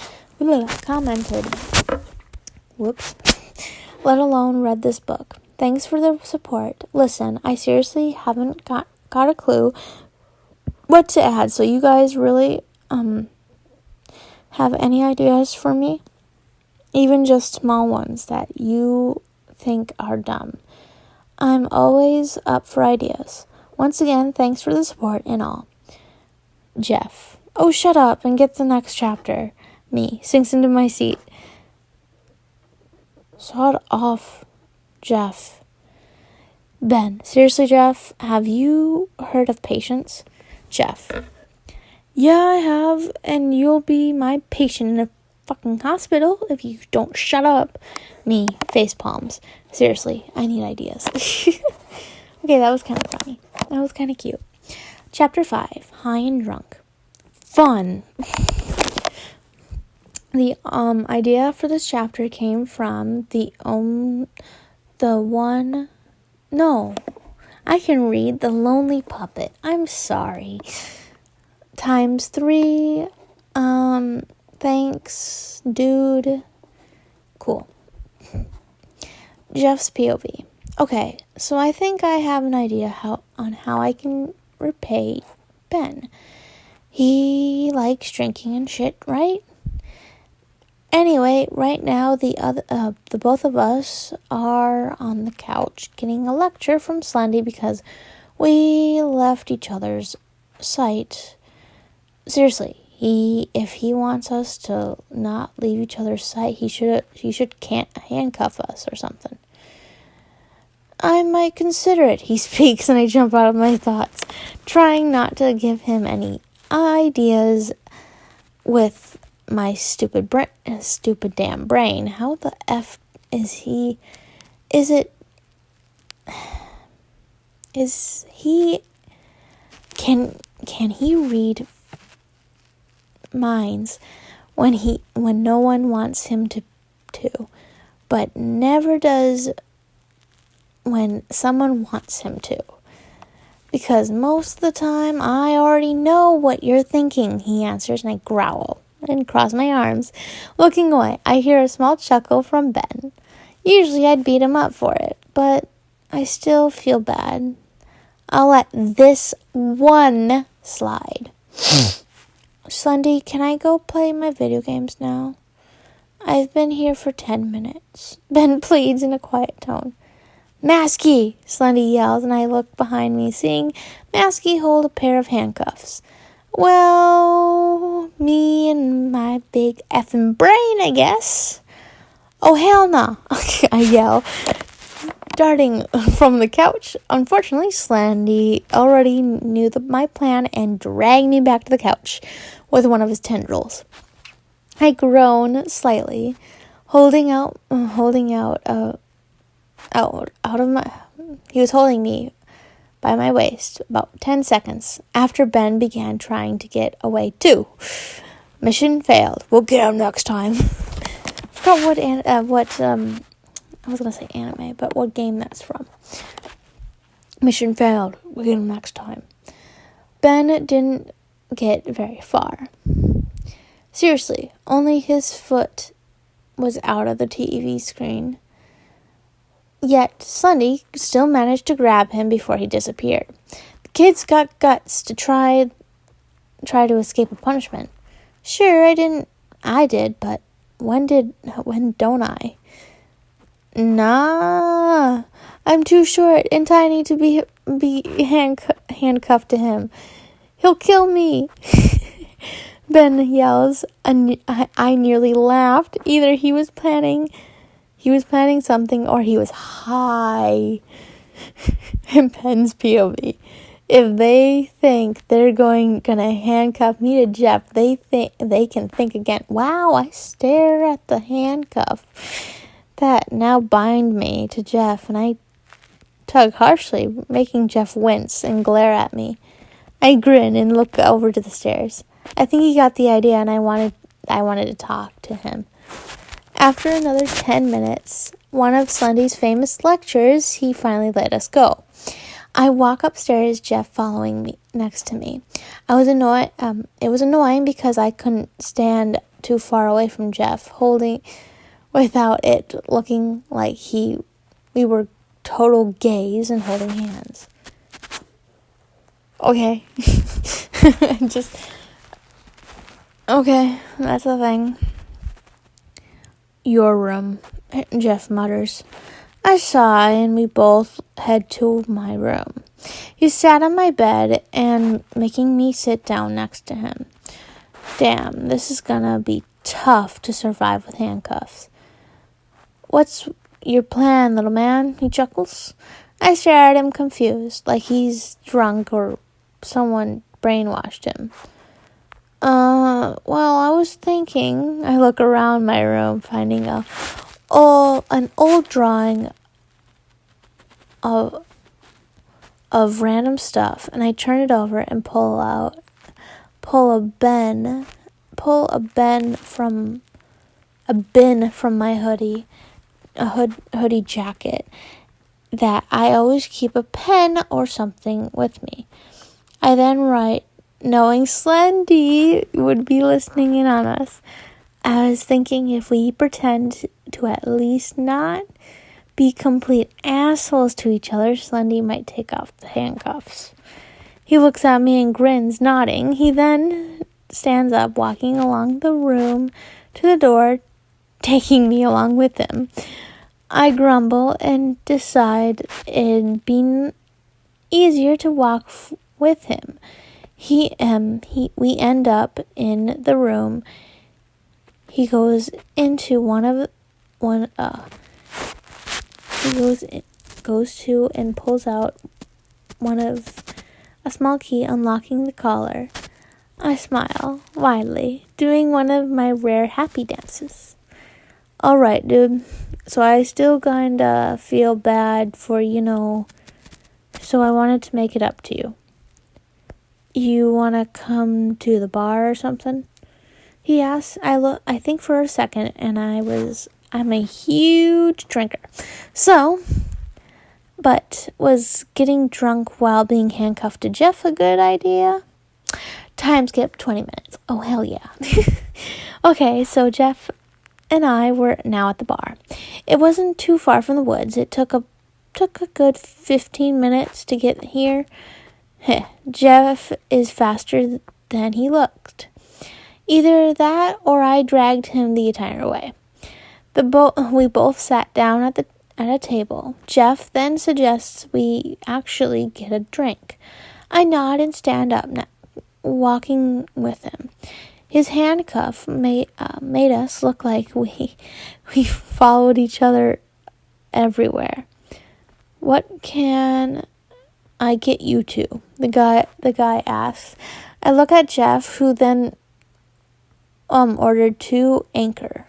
whoops, let alone read this book. Thanks for the support. Listen, I seriously haven't got a clue what to add, so you guys really have any ideas for me? Even just small ones that you think are dumb. I'm always up for ideas. Once again, thanks for the support and all. Jeff. Oh, shut up and get the next chapter. Me. Sinks into my seat. Sod off, Jeff. Ben. Seriously, Jeff, have you heard of patience? Jeff. Yeah, I have, and you'll be my patient in a fucking hospital if you don't shut up. Me. Face palms. Seriously, I need ideas. Okay, that was kind of funny. That was kind of cute. Chapter 5. High and Drunk. Fun. The idea for this chapter came from I can read The Lonely Puppet. I'm sorry. ×3. Thanks, dude. Cool. Jeff's POV. Okay, so I think I have an idea how I can repay Ben. He likes drinking and shit, right? Anyway, right now the both of us are on the couch getting a lecture from Slendy because we left each other's sight. Seriously, if he wants us to not leave each other's sight, he should can't handcuff us or something. I might consider it, he speaks, and I jump out of my thoughts, trying not to give him any ideas with my stupid damn brain. How the F is it is he, can he read minds when no one wants him to, but never does when someone wants him to? Because most of the time, I already know what you're thinking, he answers, and I growl and cross my arms, looking away. I hear a small chuckle from Ben. Usually I'd beat him up for it, but I still feel bad. I'll let this one slide. Sunday, can I go play my video games now? I've been here for 10 minutes. Ben pleads in a quiet tone. Masky! Slendy yells, and I look behind me, seeing Masky hold a pair of handcuffs. Well, me and my big effing brain, I guess. Oh, hell no! I yell, darting from the couch. Unfortunately, Slendy already knew my plan and dragged me back to the couch with one of his tendrils. I groan slightly, holding out of my. He was holding me by my waist about 10 seconds after Ben began trying to get away too. Mission failed. We'll get him next time. I forgot I was gonna say anime, but what game that's from. Mission failed. We'll get him next time. Ben didn't get very far. Seriously, only his foot was out of the TV screen. Yet, Sunday still managed to grab him before he disappeared. The kid's got guts to try to escape a punishment. Sure, I did, but when don't I? Nah, I'm too short and tiny to be handcuffed to him. He'll kill me. Ben yells, and I nearly laughed. Either he was planning something, or he was high. In Ben's POV, if they think they're gonna handcuff me to Jeff, they can think again. Wow, I stare at the handcuff that now bind me to Jeff, and I tug harshly, making Jeff wince and glare at me. I grin and look over to the stairs. I think he got the idea, and I wanted to talk to him. After another 10 minutes, one of Slendy's famous lectures, he finally let us go. I walk upstairs, Jeff following me next to me. It was annoying because I couldn't stand too far away from Jeff, holding without it looking like we were total gays and holding hands. Okay. Okay, that's the thing. Your room, Jeff mutters. I sigh, and we both head to my room. He sat on my bed and making me sit down next to him. Damn, this is gonna be tough to survive with handcuffs. What's your plan, little man? He chuckles. I stare at him confused, like he's drunk or someone brainwashed him. Well, I was thinking. I look around my room, finding an old drawing of random stuff, and I turn it over and pull a bin from my hoodie, hoodie jacket, that I always keep a pen or something with me. I then write, knowing Slendy would be listening in on us. I was thinking if we pretend to at least not be complete assholes to each other, Slendy might take off the handcuffs. He looks at me and grins, nodding. He then stands up, walking along the room to the door, taking me along with him. I grumble and decide it'd be easier to walk with him. We end up in the room. He goes into goes to and pulls out a small key, unlocking the collar. I smile widely, doing one of my rare happy dances. All right, dude, So I still kinda feel bad for, so I wanted to make it up to you. You wanna come to the bar or something? He asked. I think for a second, and I'm a huge drinker. But was getting drunk while being handcuffed to Jeff a good idea? Time skip 20 minutes. Oh, hell yeah. Okay, so Jeff and I were now at the bar. It wasn't too far from the woods. It took a good 15 minutes to get here. Jeff is faster than he looked. Either that or I dragged him the entire way. We both sat down at a table. Jeff then suggests we actually get a drink. I nod and stand up, walking with him. His handcuff made us look like we followed each other everywhere. What can I get you to? The guy asks. I look at Jeff, who then ordered 2 Anchor.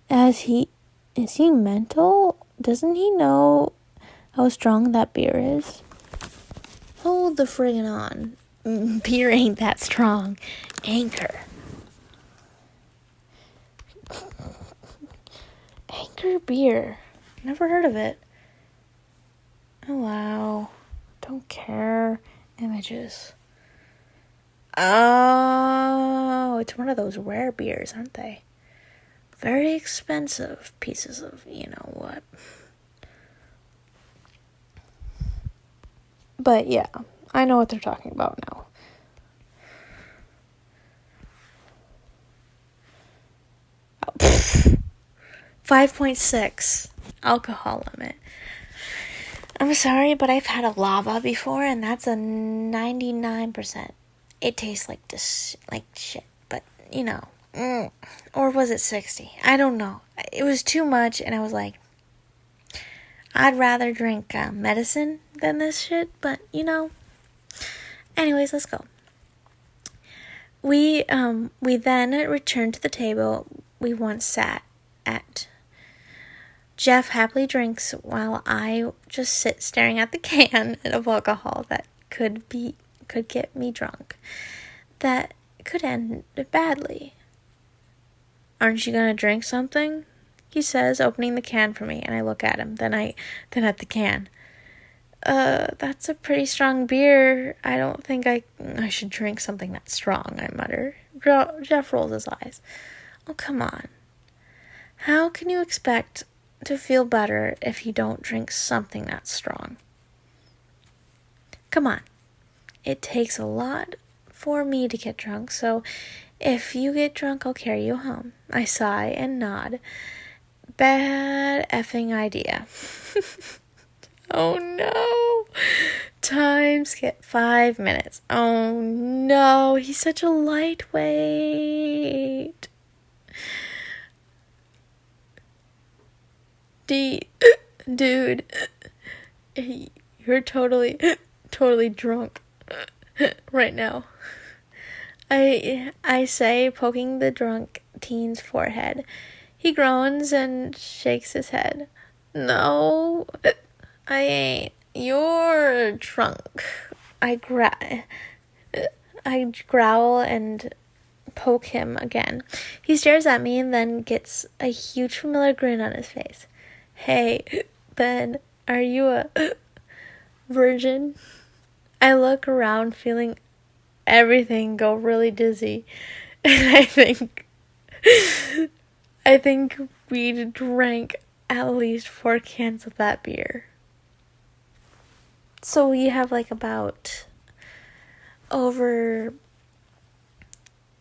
Is he mental? Doesn't he know how strong that beer is? Hold the friggin' on. Beer ain't that strong. Anchor. Anchor beer. Never heard of it. Oh, wow. Don't care. Images. Oh, it's one of those rare beers, aren't they? Very expensive pieces of what. But yeah, I know what they're talking about now. Oh, 5.6 alcohol limit. I'm sorry, but I've had a lava before, and that's a 99%. It tastes like shit, but or was it 60? I don't know. It was too much, and I was like, I'd rather drink medicine than this shit, but Anyways, let's go. We then returned to the table we once sat at. Jeff happily drinks while I just sit staring at the can of alcohol that could get me drunk. That could end badly. Aren't you gonna drink something? He says, opening the can for me, and I look at him, then at the can. That's a pretty strong beer. I don't think I should drink something that strong, I mutter. Jeff rolls his eyes. Oh, come on. How can you expect to feel better if you don't drink something that's strong? Come on. It takes a lot for me to get drunk, so if you get drunk, I'll carry you home. I sigh and nod. Bad effing idea. Oh no. Time skip 5 minutes. Oh no, he's such a lightweight. Dude, you're totally drunk right now. I say, poking the drunk teen's forehead. He groans and shakes his head. No, I ain't. You're drunk. I growl and poke him again. He stares at me and then gets a huge familiar grin on his face. Hey, Ben, are you a virgin? I look around, feeling everything go really dizzy, and I think we drank at least 4 cans of that beer. So you have about over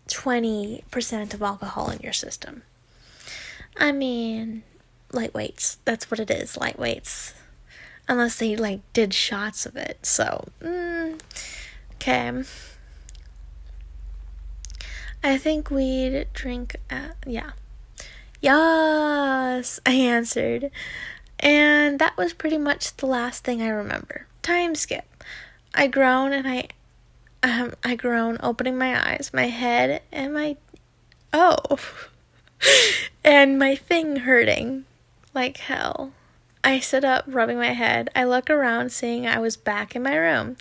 20% of alcohol in your system. I mean, lightweights. That's what it is, lightweights. Unless they did shots of it. So, okay. I think we'd drink, yeah. Yes, I answered. And that was pretty much the last thing I remember. Time skip. I groan and I groan, opening my eyes, my head, and oh. and my thing hurting like hell. I sit up, rubbing my head. I look around, seeing I was back in my room.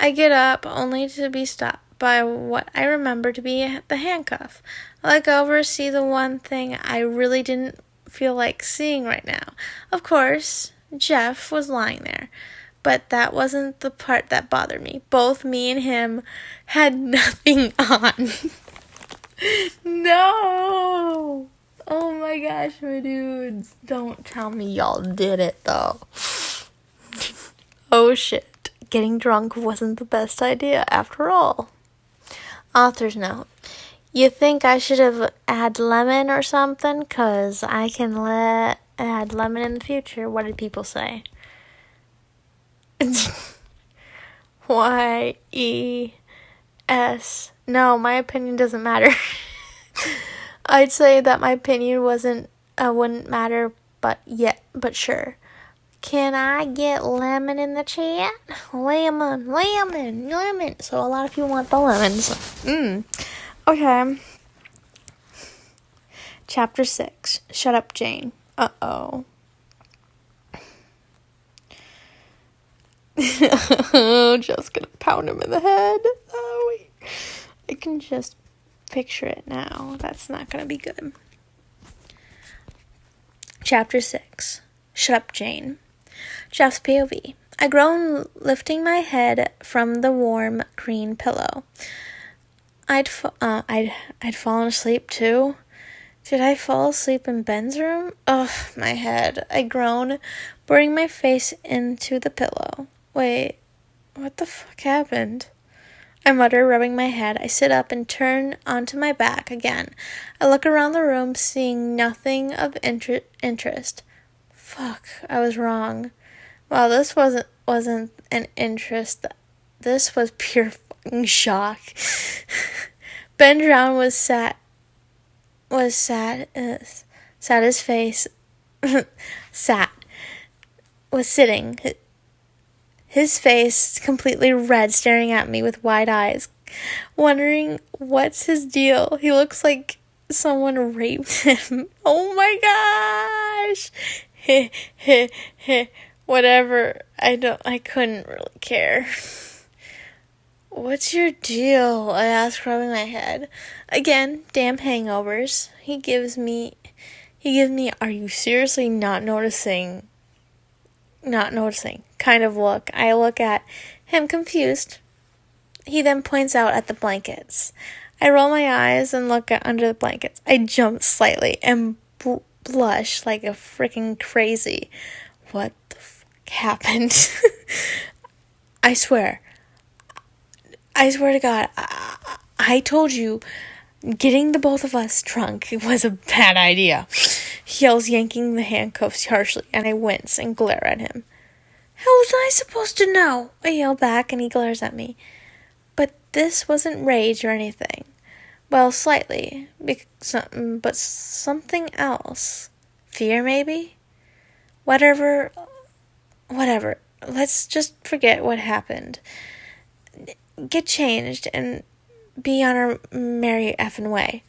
I get up, only to be stopped by what I remember to be the handcuff. I look over, see the one thing I really didn't feel like seeing right now. Of course, Jeff was lying there. But that wasn't the part that bothered me. Both me and him had nothing on. No! Oh my gosh, my dudes. Don't tell me y'all did it, though. Oh shit. Getting drunk wasn't the best idea after all. Author's note. You think I should have add lemon or something? 'Cause I can add lemon in the future. What did people say? Y-E-S. No, my opinion doesn't matter. I'd say that my opinion wouldn't matter, but sure. Can I get lemon in the chat? Lemon. So a lot of people want the lemons. Okay. Chapter 6. Shut up, Jane. Uh-oh. Just gonna pound him in the head. Oh, wait. I can just picture it now. That's not gonna be good. Chapter 6. Shut up, Jane. Jeff's POV. I groan, lifting my head from the warm green pillow. I'd fallen asleep too. Did I fall asleep in Ben's room? Ugh, my head. I groan, burying my face into the pillow. Wait, what the fuck happened? I mutter, rubbing my head. I sit up and turn onto my back again. I look around the room, seeing nothing of interest. Fuck, I was wrong. Well, this wasn't an interest. This was pure fucking shock. Ben Drown was sad. His face was sitting. His face completely red, staring at me with wide eyes, wondering what's his deal. He looks like someone raped him. Oh my gosh! Whatever. I couldn't really care. What's your deal? I asked, rubbing my head. Again, damn hangovers. He gives me, are you seriously not noticing kind of look. I look at him confused. He then points out at the blankets. I roll my eyes and look under the blankets. I jump slightly and blush like a freaking crazy. What the fuck happened? I swear to God, I told you getting the both of us drunk was a bad idea. He yells, yanking the handcuffs harshly, and I wince and glare at him. How was I supposed to know? I yell back, and he glares at me. But this wasn't rage or anything. Well, slightly, but something else. Fear, maybe? Whatever. Let's just forget what happened. Get changed and be on our merry effing way.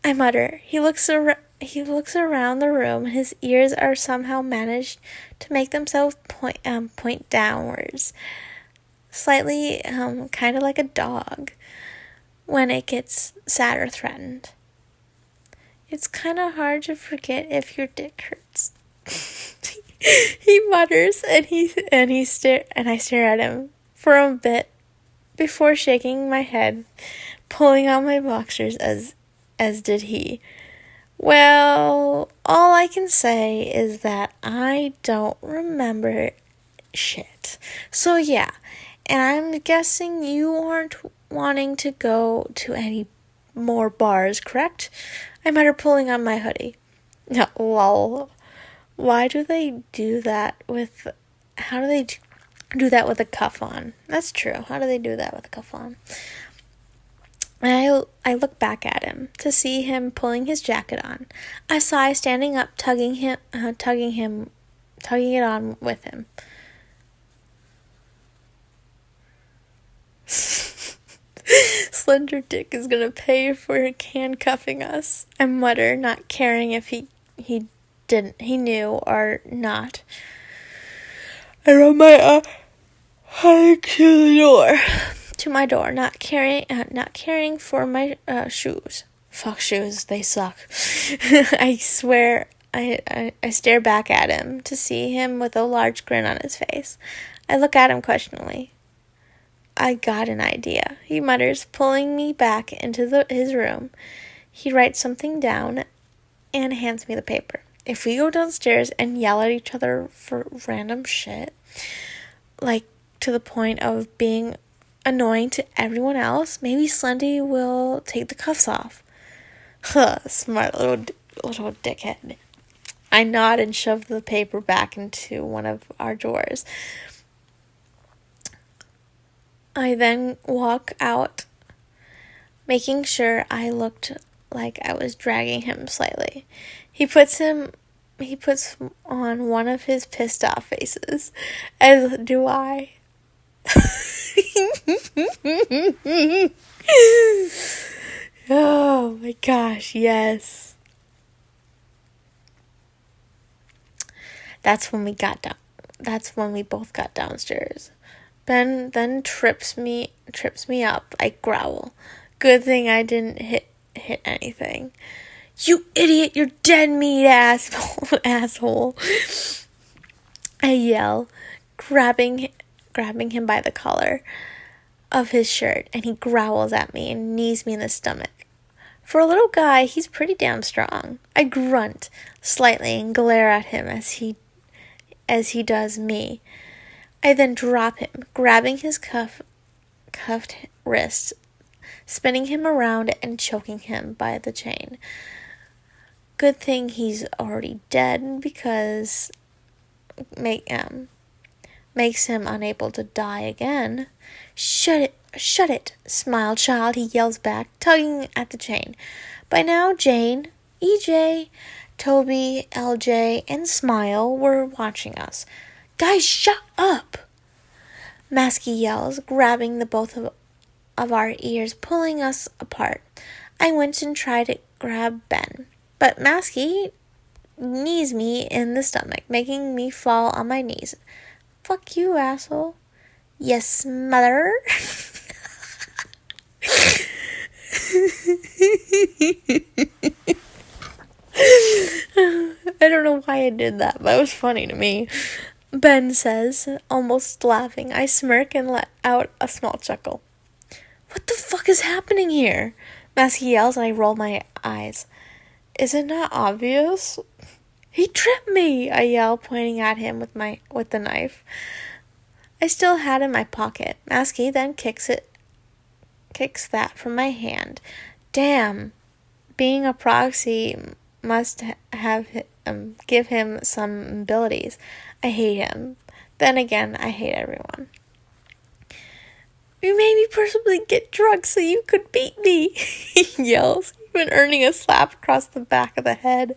I mutter. He looks around the room. His ears are somehow managed to make themselves point downwards, slightly, kind of like a dog when it gets sad or threatened. It's kind of hard to forget if your dick hurts. He mutters, and I stare at him for a bit before shaking my head, pulling on my boxers as did he. Well, all I can say is that I don't remember shit. So yeah, and I'm guessing you aren't wanting to go to any more bars, correct? I mutter, pulling on my hoodie. No, lol. Why do they do that with... How do they do that with a cuff on? That's true. How do they do that with a cuff on? I look back at him to see him pulling his jacket on. I sigh, standing up, tugging it on with him. Slender Dick is gonna pay for handcuffing us, I mutter, not caring if he knew or not. I run my eye to my door, not caring for my shoes. Fuck shoes, they suck. I swear, I stare back at him to see him with a large grin on his face. I look at him questioningly. I got an idea, he mutters, pulling me back into his room. He writes something down and hands me the paper. If we go downstairs and yell at each other for random shit, like to the point of being annoying to everyone else, maybe Slendy will take the cuffs off. Smart little dickhead. I nod and shove the paper back into one of our drawers. I then walk out, making sure I looked like I was dragging him slightly. He puts on one of his pissed off faces, as do I. Oh my gosh, yes. That's when we both got downstairs. Ben then trips me up. I growl. Good thing I didn't hit anything. You idiot, you're dead meat, asshole. I yell, grabbing him by the collar of his shirt, and he growls at me and knees me in the stomach. For a little guy, he's pretty damn strong. I grunt slightly and glare at him as he does me. I then drop him, grabbing his cuffed wrist, spinning him around and choking him by the chain. Good thing he's already dead, because makes him unable to die again. Shut it, smile child, he yells back, tugging at the chain. By now, Jane, EJ, Toby, LJ, and Smile were watching us. Guys, shut up! Masky yells, grabbing the both of our ears, pulling us apart. I went and tried to grab Ben, but Masky knees me in the stomach, making me fall on my knees. Fuck you, asshole. Yes, mother. I don't know why I did that, but it was funny to me. Ben says, almost laughing. I smirk and let out a small chuckle. What the fuck is happening here? Masky yells and I roll my eyes. Is it not obvious? He tripped me, I yell, pointing at him with the knife I still had in my pocket. Masky then kicks that from my hand. Damn, being a proxy must have give him some abilities. I hate him. Then again, I hate everyone. You made me personally get drunk so you could beat me, he yells, even earning a slap across the back of the head.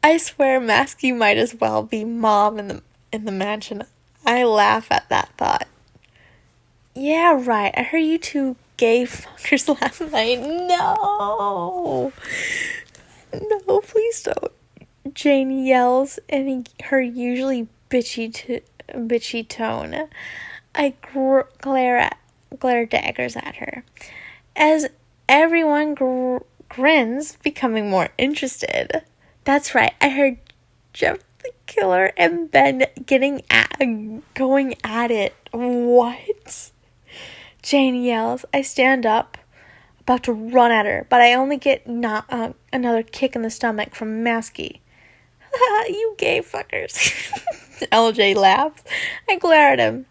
I swear Masky might as well be mom in the mansion. I laugh at that thought. Yeah, right. I heard you two gay fuckers last night. No, please don't. Jane yells in her usually bitchy tone. I glare daggers at her. As everyone grins, becoming more interested. That's right. I heard Jeff the Killer and Ben going at it. What? Jane yells. I stand up, about to run at her, but I only get another kick in the stomach from Masky. You gay fuckers. LJ laughs. I glare at him.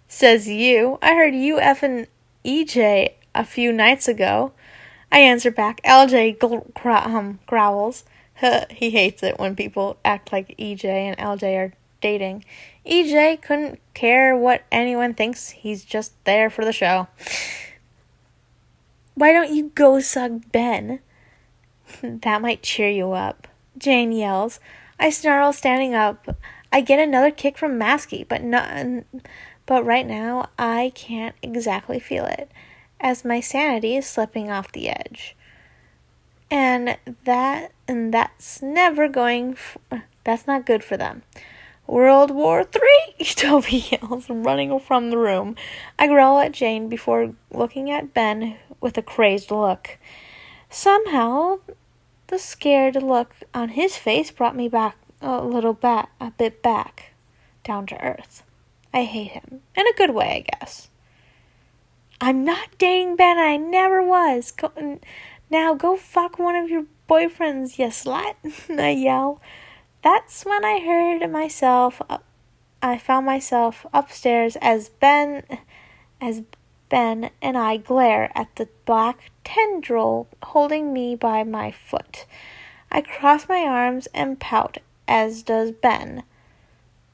Says you. I heard you effing EJ a few nights ago. I answer back. LJ growls. He hates it when people act like EJ and LJ are dating. EJ couldn't care what anyone thinks. He's just there for the show. Why don't you go suck Ben? That might cheer you up. Jane yells. I snarl, standing up. I get another kick from Masky, but right now I can't exactly feel it. as my sanity is slipping off the edge. That's never going, that's not good for them. World War III, Toby yells, running from the room. I growl at Jane before looking at Ben with a crazed look. Somehow, the scared look on his face brought me back a bit back, down to earth. I hate him, in a good way, I guess. I'm not dating Ben, I never was. Now go fuck one of your boyfriends, you slut, I yell. That's when I found myself upstairs as Ben and I glare at the black tendril holding me by my foot. I cross my arms and pout, as does Ben.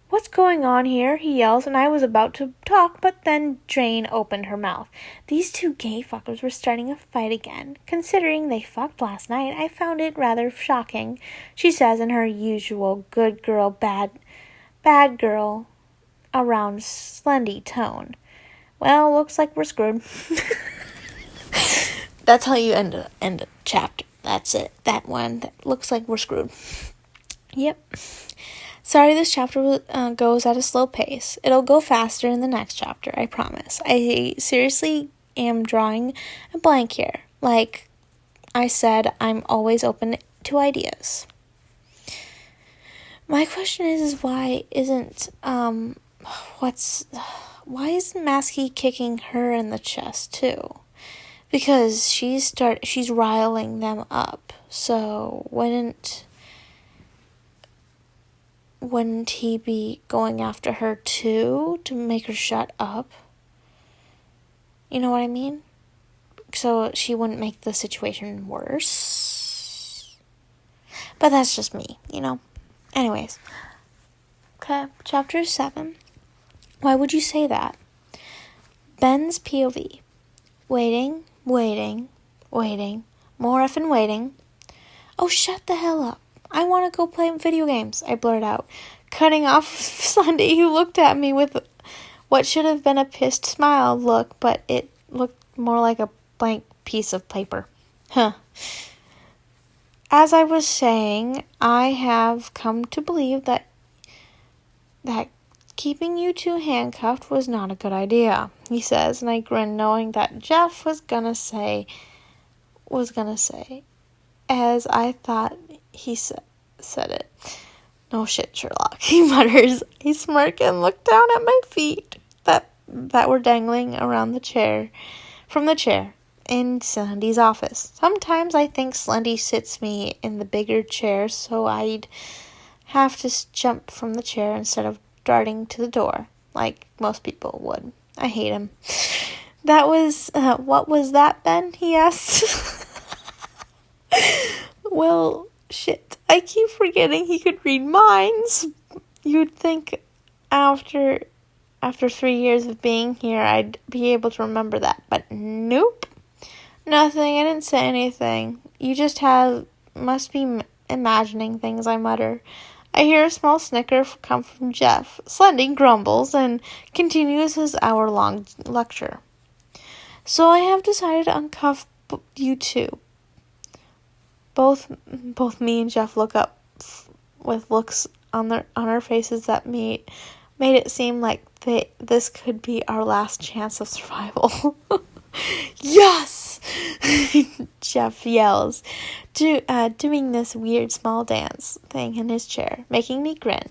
What's going on here? He yells, and I was about to talk, but then Jane opened her mouth. These two gay fuckers were starting a fight again. Considering they fucked last night, I found it rather shocking, she says in her usual good girl, bad girl around slendy tone. Well, looks like we're screwed. That's how you end a chapter. That's it. That one. That looks like we're screwed. Yep. Sorry this chapter goes at a slow pace. It'll go faster in the next chapter, I promise. I seriously am drawing a blank here. Like I said, I'm always open to ideas. My question is why isn't Maskey kicking her in the chest too? Because she's riling them up. So wouldn't he be going after her too to make her shut up? You know what I mean? So she wouldn't make the situation worse. But that's just me, you know? Anyways. Okay, chapter 7. Why would you say that? Ben's POV. Waiting. More effing waiting. Oh, shut the hell up. I want to go play video games, I blurted out, cutting off Sunday, who looked at me with what should have been a pissed smile look, but it looked more like a blank piece of paper. As I was saying, I have come to believe that keeping you two handcuffed was not a good idea, he says, and I grin knowing that Jeff was gonna say, as I thought he said it. No shit, Sherlock, he mutters. I smirk and look down at my feet that were dangling around from the chair in Slendy's office. Sometimes I think Slendy sits me in the bigger chair, so I'd have to jump from the chair instead of darting to the door, like most people would. I hate him. That was, what was that, Ben? He asked. Well, shit. I keep forgetting he could read minds. You'd think after 3 years of being here, I'd be able to remember that. But nope. Nothing. I didn't say anything. You just must be imagining things, I mutter. I hear a small snicker come from Jeff. Slendy grumbles and continues his hour-long lecture. So I have decided to uncuff you two. Both me and Jeff look up with looks on our faces that made it seem like this could be our last chance of survival. Yes! Jeff yells, doing this weird small dance thing in his chair, making me grin.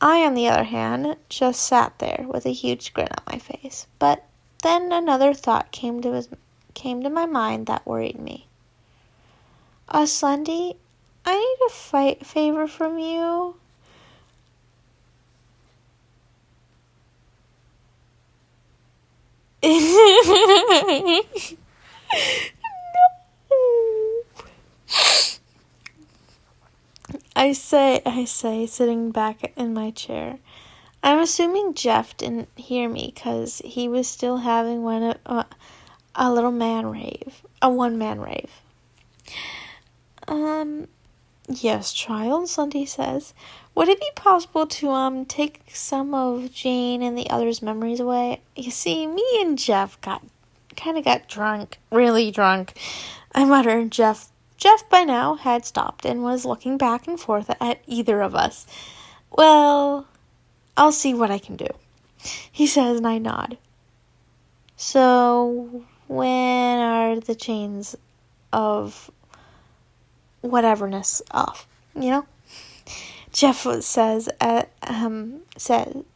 I, on the other hand, just sat there with a huge grin on my face. But then another thought came to my mind that worried me. Slendy, I need a favor from you. No. I say, sitting back in my chair. I'm assuming Jeff didn't hear me because he was still having a one-man rave. Yes, child, Slendy says. Would it be possible to, take some of Jane and the others' memories away? You see, me and Jeff got kind of got drunk, really drunk. I muttered. Jeff by now had stopped and was looking back and forth at either of us. Well, I'll see what I can do, he says, and I nod. So, when are the chains of whateverness off, you know? Jeff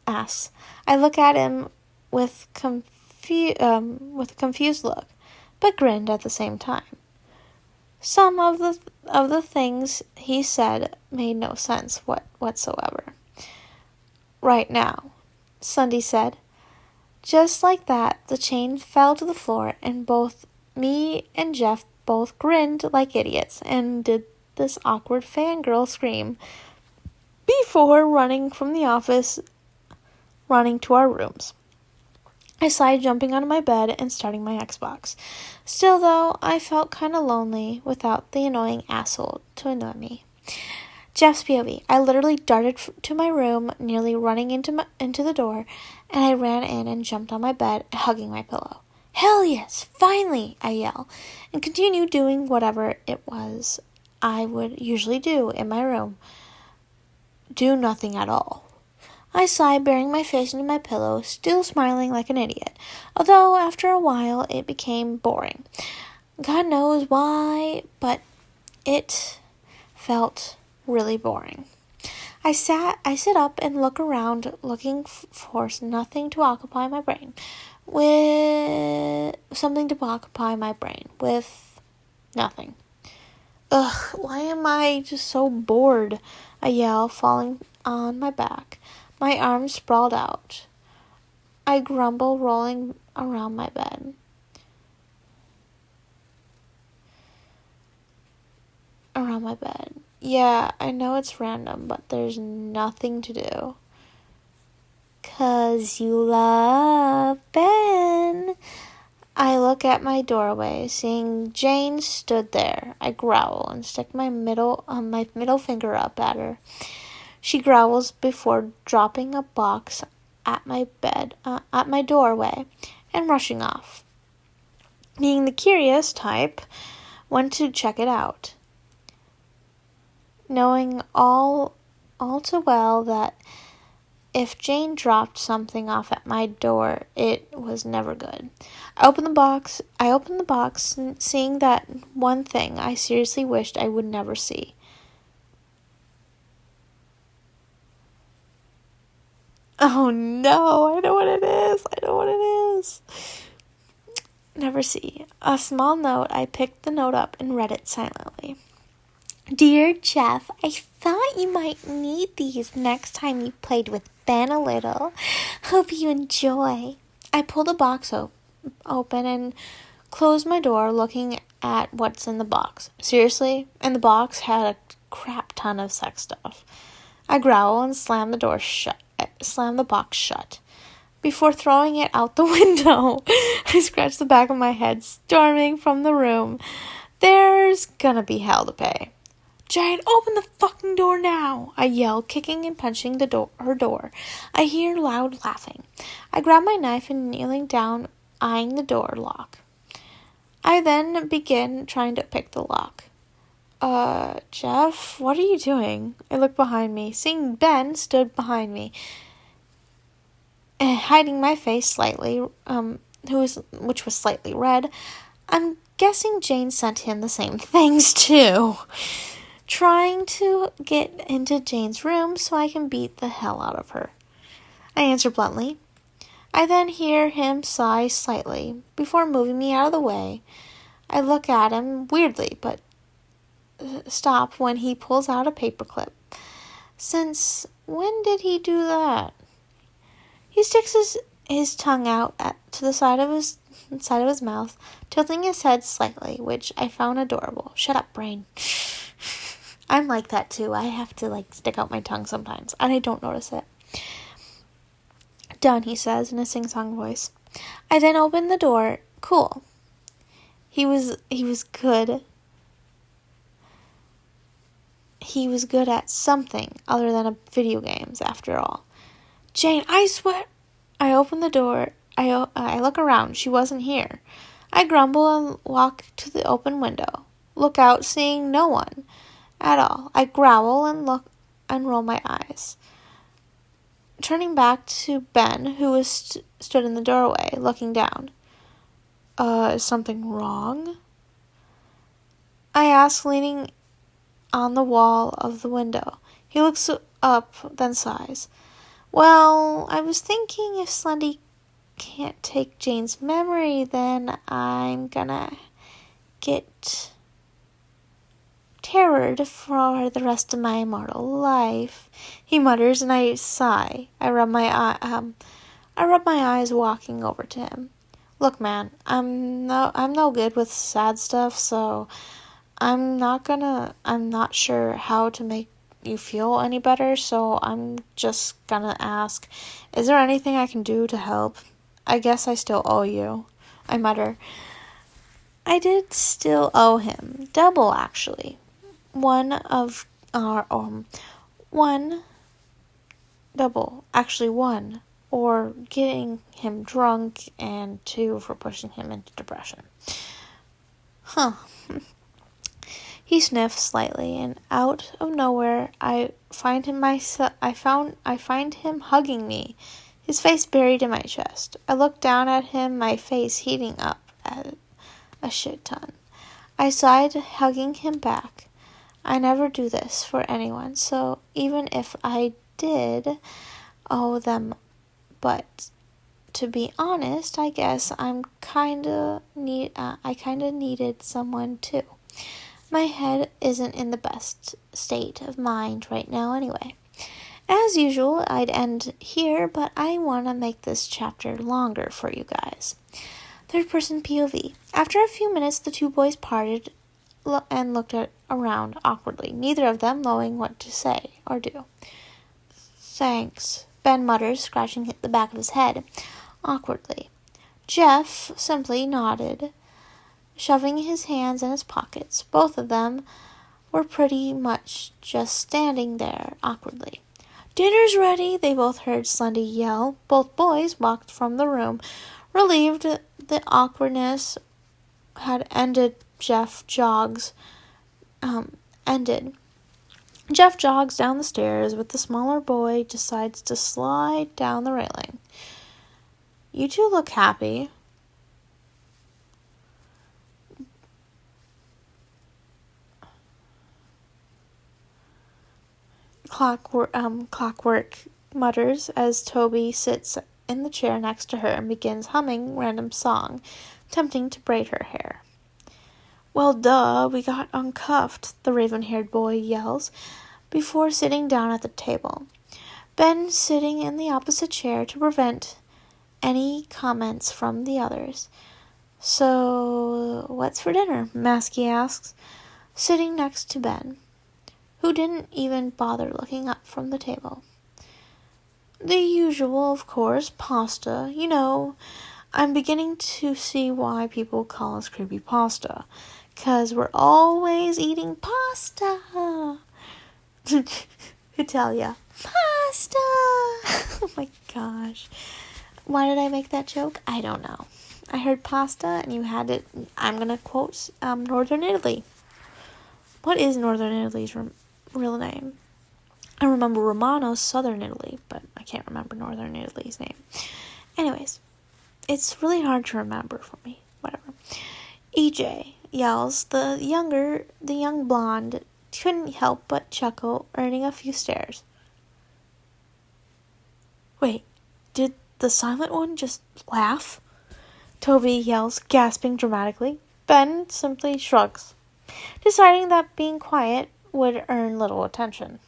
asks. I look at him with a confused look, but grinned at the same time. Some of the things he said made no sense whatsoever. Right now, Sunday said. Just like that, the chain fell to the floor, and both me and Jeff both grinned like idiots and did this awkward fangirl scream before running from the office, running to our rooms. I sighed, jumping out of my bed and starting my Xbox. Still, though, I felt kind of lonely without the annoying asshole to annoy me. Jeff's POV. I literally darted to my room, nearly running into the door, and I ran in and jumped on my bed, hugging my pillow. Hell yes, finally, I yell, and continue doing whatever it was I would usually do in my room. Do nothing at all. I sighed, burying my face into my pillow, still smiling like an idiot, although after a while it became boring. God knows why, but it felt really boring. I sit up and look around, looking for something to occupy my brain. With nothing. Ugh, why am I just so bored? I yell, falling on my back, my arms sprawled out. I grumble, rolling around my bed. Yeah, I know it's random, but there's nothing to do. 'Cause you love Ben. I look at my doorway, seeing Jane stood there. I growl and stick my middle finger up at her. She growls before dropping a box at my doorway and rushing off. Being the curious type, went to check it out, knowing all too well that if Jane dropped something off at my door, it was never good. I opened the box, seeing that one thing I seriously wished I would never see. Oh no, I know what it is. Never see. A small note. I picked the note up and read it silently. Dear Jeff, I thought you might need these next time you played with Ben a little. Hope you enjoy. I pulled the box open and closed my door, looking at what's in the box. Seriously? And the box had a crap ton of sex stuff. I growl and slam the box shut. Before throwing it out the window, I scratched the back of my head, storming from the room. There's gonna be hell to pay. Jane, open the fucking door now, I yell, kicking and punching her door. I hear loud laughing. I grab my knife and kneeling down, eyeing the door lock. I then begin trying to pick the lock. Jeff, what are you doing? I look behind me, seeing Ben stood behind me, hiding my face slightly, which was slightly red. I'm guessing Jane sent him the same things too. Trying to get into Jane's room so I can beat the hell out of her. I answer bluntly. I then hear him sigh slightly before moving me out of the way. I look at him weirdly, but stop when he pulls out a paperclip. Since when did he do that? He sticks his tongue out to the side of his mouth, tilting his head slightly, which I found adorable. Shut up, brain. I'm like that too. I have to stick out my tongue sometimes, and I don't notice it. Done, he says in a sing-song voice. I then open the door. Cool. He was good. He was good at something other than video games, after all. Jane, I swear. I open the door. I look around. She wasn't here. I grumble and walk to the open window. Look out, seeing no one at all. I growl and look and roll my eyes. Turning back to Ben, who was stood in the doorway, looking down. Is something wrong? I ask, leaning on the wall of the window. He looks up, then sighs. Well, I was thinking if Slendy can't take Jane's memory, then I'm gonna get terrored for the rest of my immortal life. He mutters, and I sigh. I rub my eyes, walking over to him. Look, man, I'm no good with sad stuff, so I'm not sure how to make you feel any better, so I'm just gonna ask, is there anything I can do to help? I guess I still owe you, I mutter. I did still owe him. Double, actually. One, or getting him drunk, and 2 for pushing him into depression. Huh. He sniffs slightly, and out of nowhere, I find him hugging me, his face buried in my chest. I look down at him, my face heating up at a shit ton. I sighed, hugging him back. I never do this for anyone, so even if I did owe them, but to be honest, I guess I kinda needed someone too. My head isn't in the best state of mind right now anyway. As usual, I'd end here, but I want to make this chapter longer for you guys. Third-person POV. After a few minutes, the 2 boys parted and looked around awkwardly, neither of them knowing what to say or do. Thanks, Ben mutters, scratching the back of his head awkwardly. Jeff simply nodded, shoving his hands in his pockets. Both of them were pretty much just standing there awkwardly. Dinner's ready, they both heard Slendy yell. Both boys walked from the room, relieved the awkwardness had ended. Jeff jogs down the stairs, but the smaller boy decides to slide down the railing. You 2 look happy. Clockwork mutters as Toby sits in the chair next to her and begins humming random song, attempting to braid her hair. Well, duh, we got uncuffed, the raven-haired boy yells, before sitting down at the table. Ben sitting in the opposite chair to prevent any comments from the others. So, what's for dinner? Masky asks, sitting next to Ben, who didn't even bother looking up from the table. The usual, of course, pasta. You know, I'm beginning to see why people call us Creepypasta, 'cause we're always eating pasta. Who tell ya? Pasta! Oh my gosh. Why did I make that joke? I don't know. I heard pasta and you had it. I'm going to quote Northern Italy. What is Northern Italy's real name? I remember Romano's Southern Italy, but I can't remember Northern Italy's name. Anyways, it's really hard to remember for me. Whatever. EJ yells. The young blonde couldn't help but chuckle, earning a few stares. Wait, did the silent one just laugh? Toby yells, gasping dramatically. Ben simply shrugs, deciding that being quiet would earn little attention.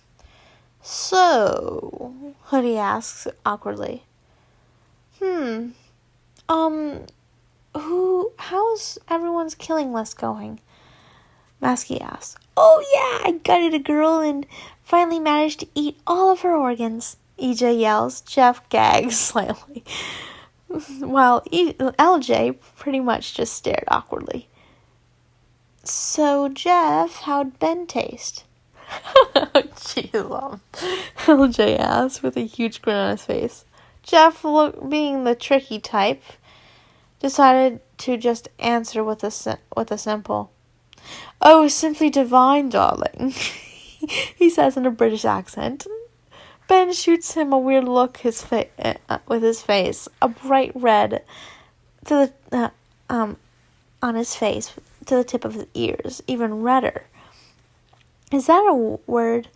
So, Hoodie asks awkwardly. How's everyone's killing list going? Masky asks. Oh yeah, I gutted a girl and finally managed to eat all of her organs, EJ yells. Jeff gags slightly, while LJ pretty much just stared awkwardly. So, Jeff, how'd Ben taste? Jeez, LJ asked with a huge grin on his face. Jeff, being the tricky type, decided to just answer with a simple, "Oh, simply divine, darling," he says in a British accent. Ben shoots him a weird look with his face, a bright red to the on his face to the tip of his ears, even redder. Is that a word?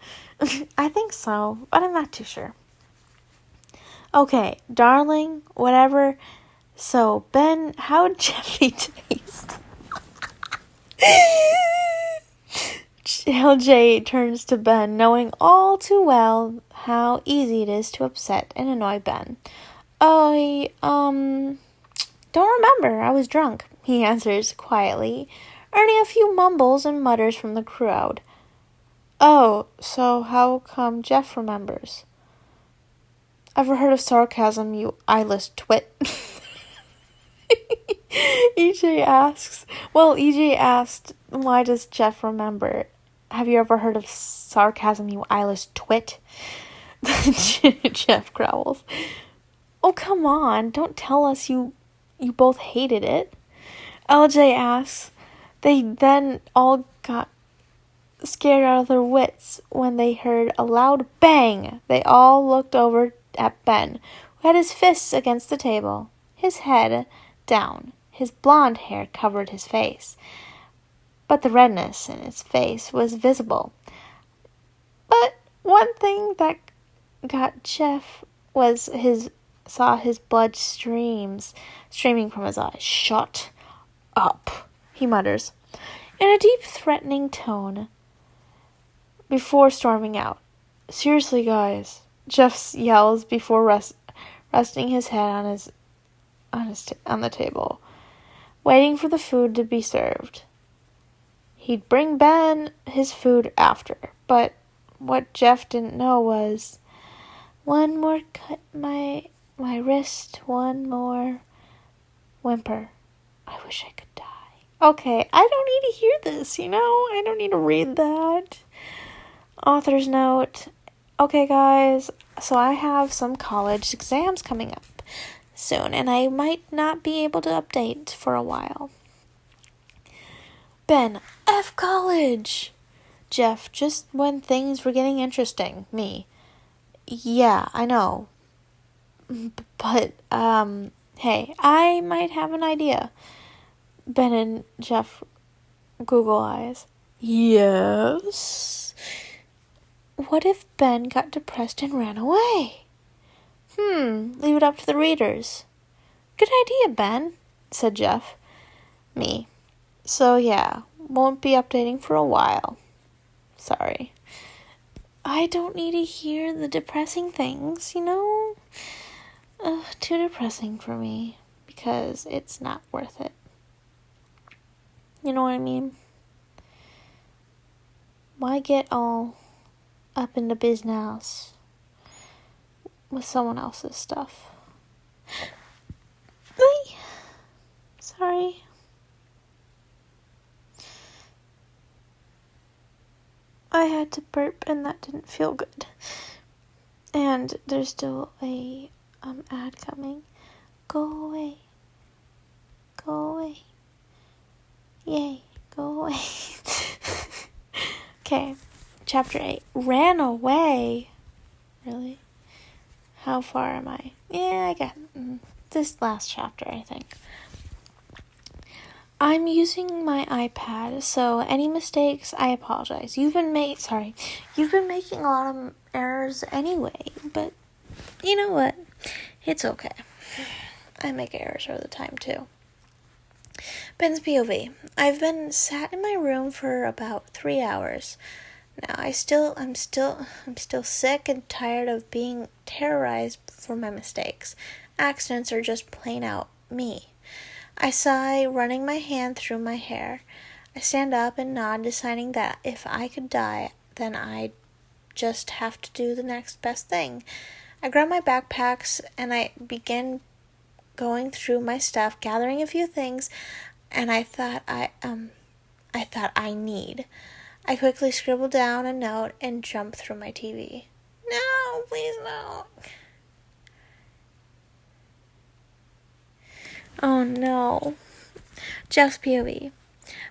I think so, but I'm not too sure. Okay, darling, whatever. So, Ben, how'd Jeffy taste? LJ turns to Ben, knowing all too well how easy it is to upset and annoy Ben. I, don't remember. I was drunk, he answers quietly, earning a few mumbles and mutters from the crowd. Oh, so how come Jeff remembers? Ever heard of sarcasm, you eyeless twit? EJ asks. Well, EJ asked, why does Jeff remember? Have you ever heard of sarcasm, you eyeless twit? Jeff growls. Oh, come on. Don't tell us you both hated it. LJ asks. They then all got scared out of their wits when they heard a loud bang. They all looked over at Ben, who had his fists against the table, his head down. His blonde hair covered his face, but the redness in his face was visible. But one thing that got Jeff was his blood streaming from his eyes. Shut up, he mutters, in a deep, threatening tone, before storming out. Seriously, guys, Jeff yells before resting his head on the table, waiting for the food to be served. He'd bring Ben his food after, but what Jeff didn't know was, one more cut my wrist, one more whimper. I wish I could die. Okay, I don't need to hear this, I don't need to read that. Author's note. Okay, guys, so I have some college exams coming up soon, and I might not be able to update for a while. Ben, F college! Jeff, just when things were getting interesting. Me. Yeah, I know. But, hey, I might have an idea. Ben and Jeff Google eyes. Yes? What if Ben got depressed and ran away? Leave it up to the readers. Good idea, Ben, said Jeff. Me. So yeah, won't be updating for a while. Sorry. I don't need to hear the depressing things, too depressing for me, because it's not worth it. You know what I mean? Why get all up in the business with someone else's stuff? Sorry. I had to burp and that didn't feel good. And there's still a ad coming. Go away. Go away. Yay, go away. Okay, chapter 8. Ran away? Really? How far am I? Yeah, I got this last chapter, I think. I'm using my iPad, so any mistakes, I apologize. You've been making a lot of errors anyway, but you know what? It's okay. I make errors all the time too. Ben's POV. I've been sat in my room for about 3 hours. Now I'm still sick and tired of being terrorized for my mistakes. Accidents are just plain out me. I sigh, running my hand through my hair. I stand up and nod, deciding that if I could die, then I'd just have to do the next best thing. I grab my backpacks and I begin going through my stuff, gathering a few things, and I thought I need. I quickly scribble down a note and jump through my TV. No, please no. Oh no. Jeff's POV.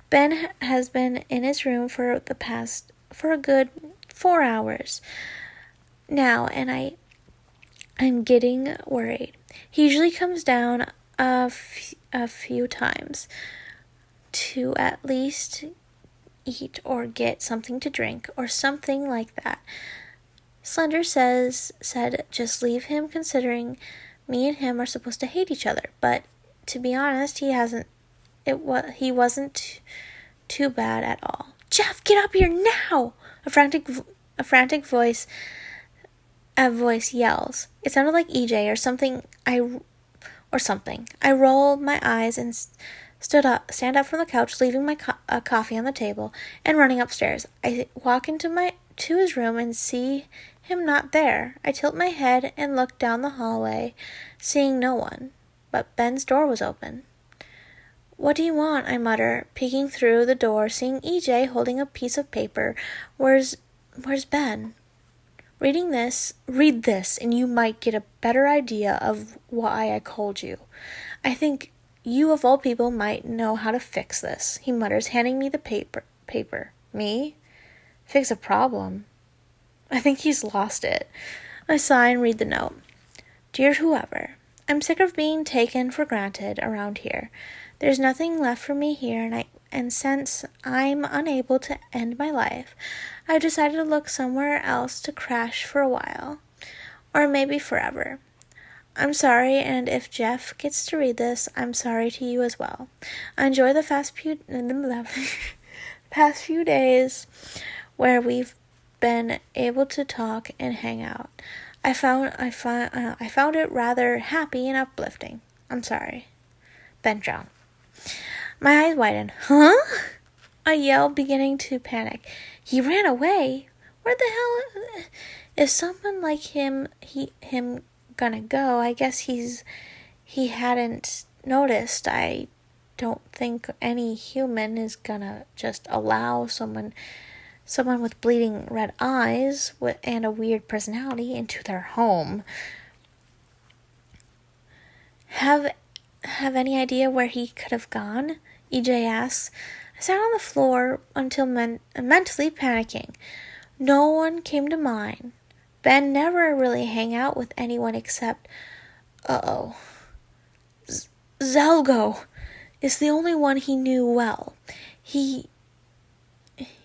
Ben has been in his room for a good 4 hours now, and I'm getting worried. He usually comes down a few times to at least eat or get something to drink or something like that. Slender said just leave him, considering me and him are supposed to hate each other, but to be honest, he wasn't too bad at all. Jeff, get up here now! A frantic voice yells. It sounded like EJ or something. I rolled my eyes and stand up from the couch, leaving my coffee on the table and running upstairs. I walk to his room and see him not there. I tilt my head and look down the hallway, seeing no one, but Ben's door was open. What do you want? I mutter, peeking through the door, seeing EJ holding a piece of paper. Where's Ben? Read this, and you might get a better idea of why I called you. I think you, of all people, might know how to fix this, he mutters, handing me the paper. Me? Fix a problem? I think he's lost it. I sigh and read the note. Dear whoever, I'm sick of being taken for granted around here. There's nothing left for me here, and since I'm unable to end my life, I've decided to look somewhere else to crash for a while. Or maybe forever. I'm sorry, and if Jeff gets to read this, I'm sorry to you as well. I enjoy the past few days where we've been able to talk and hang out. I found it rather happy and uplifting. I'm sorry. Ben Drown. My eyes widen. Huh? I yell, beginning to panic. He ran away? Where the hell? Is someone like him gonna go? I guess he hadn't noticed. I don't think any human is gonna just allow someone with bleeding red eyes and a weird personality into their home. Have any idea where he could have gone? EJ asks. I sat on the floor until mentally panicking. No one came to mind. Ben never really hang out with anyone except... Zelgo is the only one he knew well. He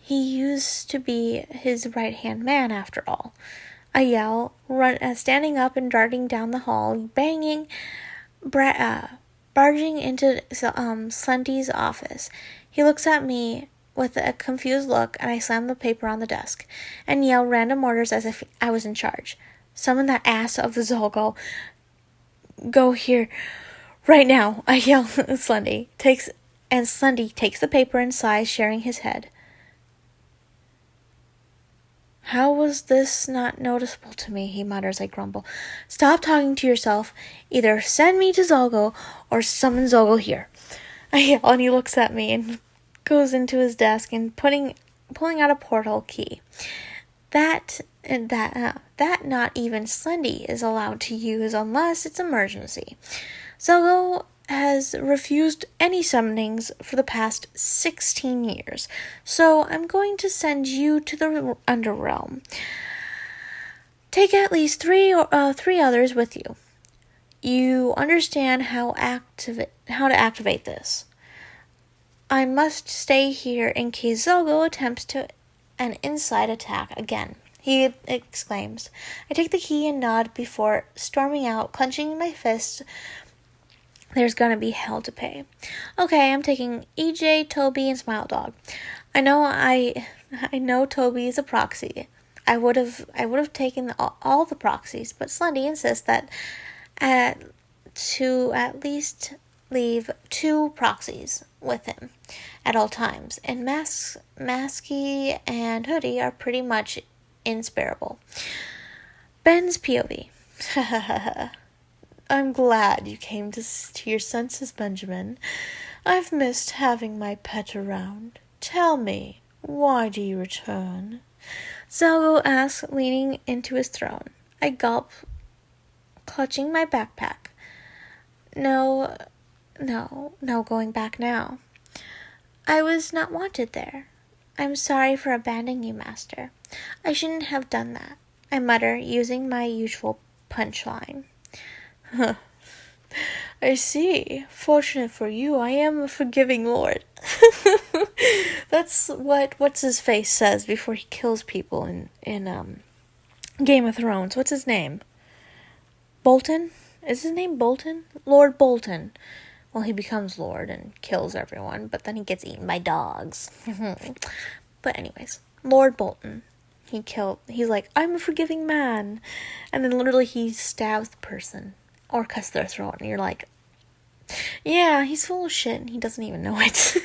used to be his right-hand man, after all. I yell, standing up and darting down the hall, barging into Slendy's office. He looks at me with a confused look, and I slam the paper on the desk and yell random orders as if I was in charge. Summon that ass of the Zolgo. Go here right now, I yell. Slendy takes the paper and sighs, sharing his head. How was this not noticeable to me? He mutters. I grumble. Stop talking to yourself. Either send me to Zolgo or summon Zolgo here. I yell, and he looks at me and goes into his desk and pulling out a portal key. That not even Slendy is allowed to use unless it's emergency. Zolgo has refused any summonings for the past 16 years, so I'm going to send you to the Underrealm. Take at least three others with you. You understand how to activate this. I must stay here in case Zolgo attempts an inside attack again, he exclaims. I take the key and nod before storming out, clenching my fists. There's gonna be hell to pay. Okay, I'm taking EJ, Toby, and Smile Dog. I know Toby is a proxy. I would have taken all the proxies, but Slendy insists that to at least leave 2 proxies with him at all times, and Masky and Hoodie are pretty much insparable. Ben's POV. I'm glad you came to your senses, Benjamin. I've missed having my pet around. Tell me, why do you return? Zalgo asks, leaning into his throne. I gulp, clutching my backpack. No, No going back now. I was not wanted there. I'm sorry for abandoning you, Master. I shouldn't have done that, I mutter, using my usual punchline. Huh. I see. Fortunate for you, I am a forgiving lord. That's what what's-his-face says before he kills people in Game of Thrones. What's his name? Bolton? Is his name Bolton? Lord Bolton. Well, he becomes Lord and kills everyone, but then he gets eaten by dogs. But anyways, Lord Bolton. He's like, I'm a forgiving man. And then literally he stabs the person or cuts their throat. And you're like, yeah, he's full of shit and he doesn't even know it.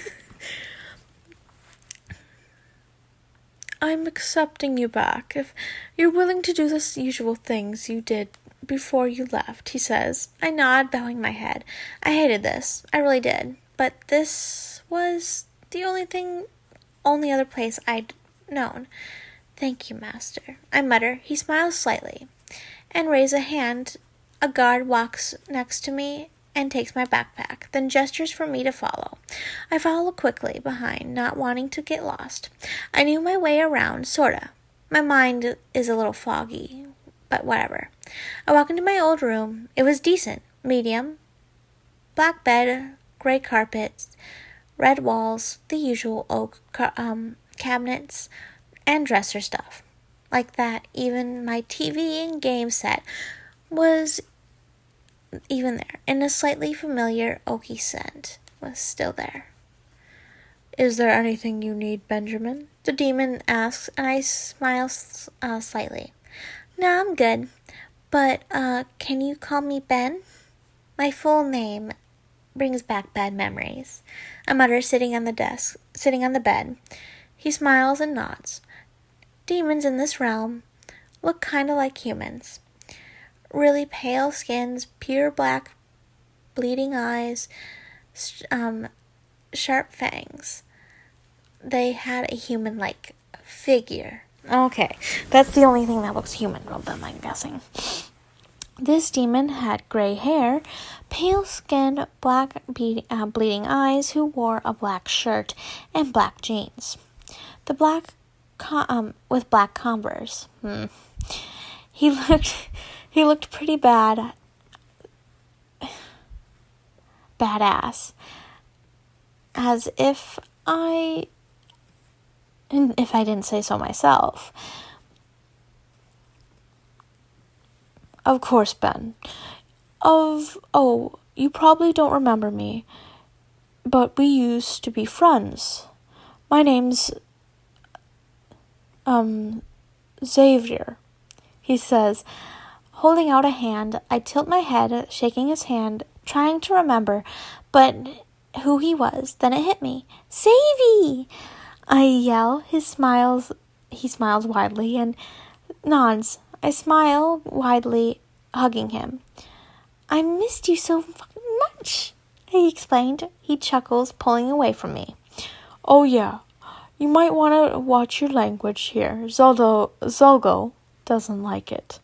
I'm accepting you back. If you're willing to do the usual things you did before you left, he says. I nod, bowing my head. I hated this. I really did. But this was the only other place I'd known. Thank you, Master, I mutter. He smiles slightly and raises a hand. A guard walks next to me and takes my backpack, then gestures for me to follow. I follow quickly behind, not wanting to get lost. I knew my way around, sorta. My mind is a little foggy, but whatever. I walk into my old room. It was decent, medium. Black bed, gray carpets, red walls, the usual oak cabinets, and dresser stuff. Like that, even my TV and game set was even there, and a slightly familiar oaky scent was still there. Is there anything you need, Benjamin? The demon asks, and I smile slightly. No, I'm good. But, can you call me Ben? My full name brings back bad memories. I mutter, sitting on the bed. He smiles and nods. Demons in this realm look kind of like humans. Really pale skins, pure black, bleeding eyes, sharp fangs. They had a human-like figure. Okay, that's the only thing that looks human about them, I'm guessing. This demon had gray hair, pale skin, black bleeding eyes, who wore a black shirt and black jeans. With black Converse. He looked pretty badass. As if I didn't say so myself. Of course, Ben. You probably don't remember me, but we used to be friends. My name's Xavier, he says, holding out a hand. I tilt my head, shaking his hand, trying to remember, but who he was. Then it hit me. Xavier! I yell. He smiles widely and nods. I smile widely, hugging him. I missed you so fucking much, he explained. He chuckles, pulling away from me. Oh yeah, you might want to watch your language here. Zolgo doesn't like it.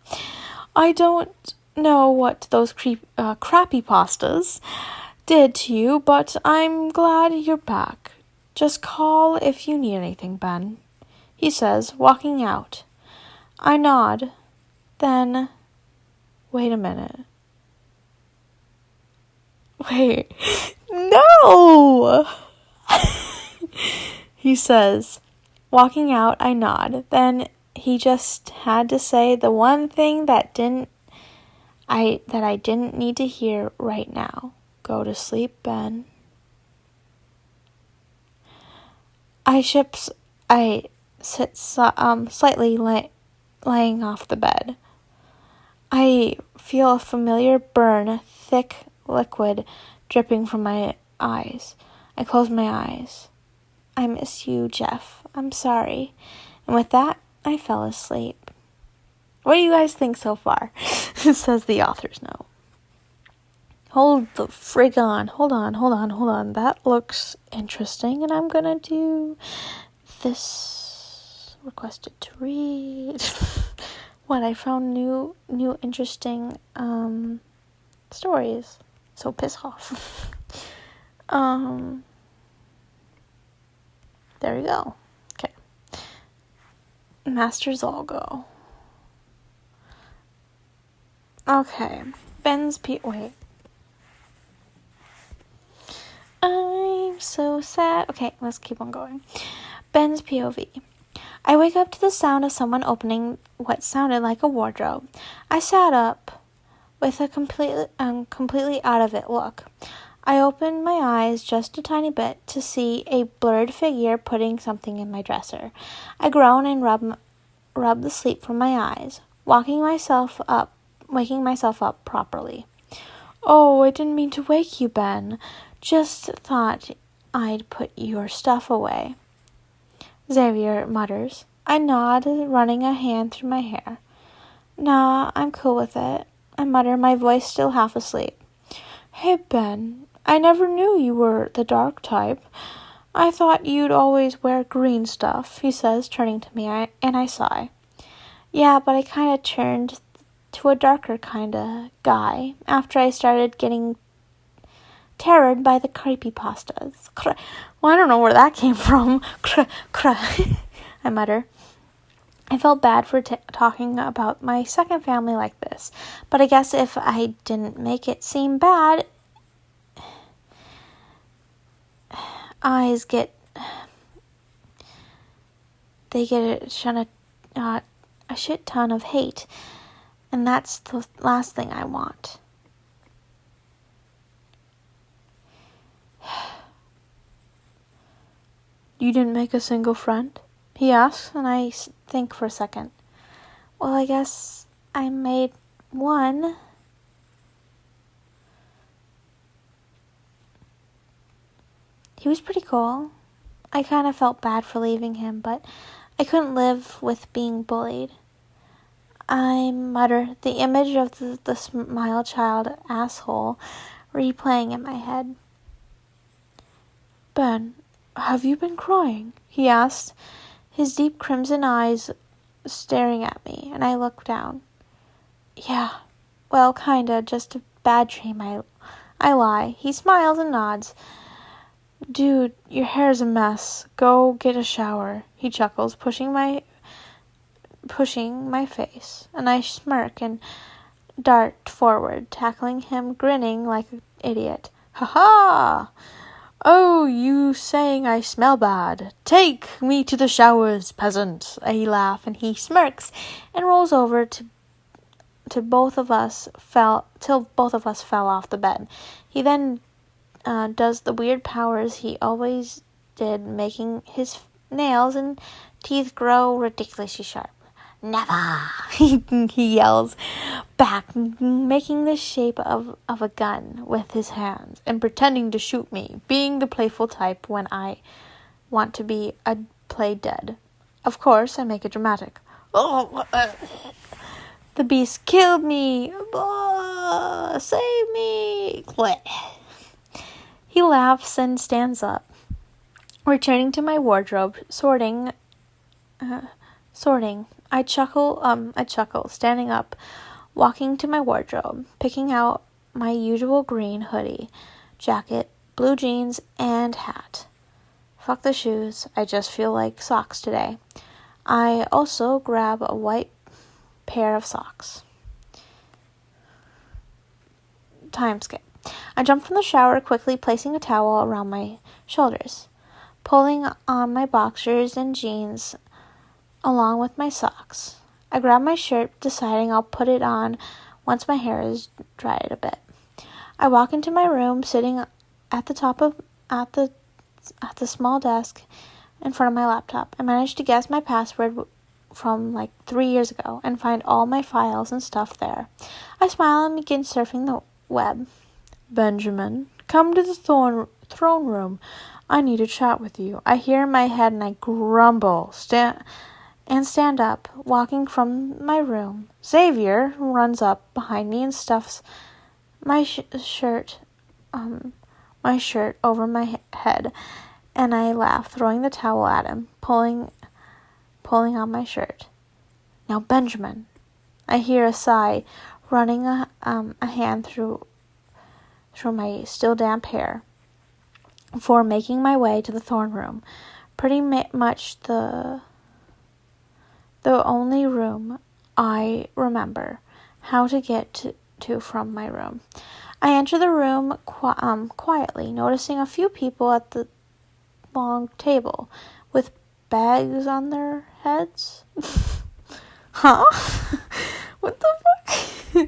I don't know what those creepypastas did to you, but I'm glad you're back. Just call if you need anything, Ben, he says, walking out. I nod. Then, wait a minute. Wait, no! He says, walking out. I nod. Then he just had to say the one thing that I didn't need to hear right now. Go to sleep, Ben. I sit slightly laying off the bed. I feel a familiar burn, thick liquid dripping from my eyes. I close my eyes. I miss you, Jeff. I'm sorry. And with that, I fell asleep. What do you guys think so far? Says the author's note. Hold the frig on. Hold on. That looks interesting, and I'm gonna do this requested to read. What, I found new interesting stories. So piss off. There we go. Okay. Masters all go. Okay. Wait. I'm so sad. Okay, let's keep on going. Ben's POV. I wake up to the sound of someone opening what sounded like a wardrobe. I sat up with a completely out of it look. I opened my eyes just a tiny bit to see a blurred figure putting something in my dresser. I groan and rub the sleep from my eyes, waking myself up properly. Oh, I didn't mean to wake you, Ben. Just thought I'd put your stuff away. Xavier mutters. I nod, running a hand through my hair. Nah, I'm cool with it. I mutter, my voice still half asleep. Hey, Ben, I never knew you were the dark type. I thought you'd always wear green stuff, he says, turning to me, and I sigh. Yeah, but I kind of turned to a darker kind of guy after I started getting terrored by the creepypastas. Well, I don't know where that came from. I mutter. I felt bad for talking about my second family like this, but I guess if I didn't make it seem bad, they get a shit ton of hate, and that's the last thing I want. You didn't make a single friend? He asks, and I think for a second. Well, I guess I made one. He was pretty cool. I kind of felt bad for leaving him, but I couldn't live with being bullied. I mutter, the image of the smile child asshole replaying in my head. Ben, have you been crying? He asked, his deep crimson eyes staring at me, and I looked down. Yeah, well, kinda, just a bad dream, I lie. He smiles and nods. Dude, your hair's a mess. Go get a shower, he chuckles, pushing my face, and I smirk and dart forward, tackling him, grinning like an idiot. Ha ha! Oh, you saying I smell bad. Take me to the showers, peasant. I laugh, and he smirks and rolls over till both of us fell off the bed. He then does the weird powers he always did, making his nails and teeth grow ridiculously sharp. Never! He yells back, making the shape of a gun with his hands and pretending to shoot me, being the playful type when I want to be play dead. Of course, I make it dramatic. Oh, the beast killed me! Save me! He laughs and stands up, returning to my wardrobe, sorting. I chuckle, standing up, walking to my wardrobe, picking out my usual green hoodie, jacket, blue jeans, and hat. Fuck the shoes, I just feel like socks today. I also grab a white pair of socks. Time skip. I jump from the shower, quickly placing a towel around my shoulders, pulling on my boxers and jeans along with my socks. I grab my shirt, deciding I'll put it on once my hair is dried a bit. I walk into my room, sitting at the small desk in front of my laptop. I manage to guess my password from like 3 years ago and find all my files and stuff there. I smile and begin surfing the web. Benjamin, come to the throne room. I need to chat with you. I hear in my head and I grumble. Stand up, walking from my room. Xavier runs up behind me and stuffs my shirt over my head, and I laugh, throwing the towel at him, pulling on my shirt. Now, Benjamin, I hear a sigh, running a hand through my still damp hair. for making my way to the throne room. Pretty much the only room I remember how to get to from my room. I enter the room quietly, noticing a few people at the long table with bags on their heads. Huh? What the fuck?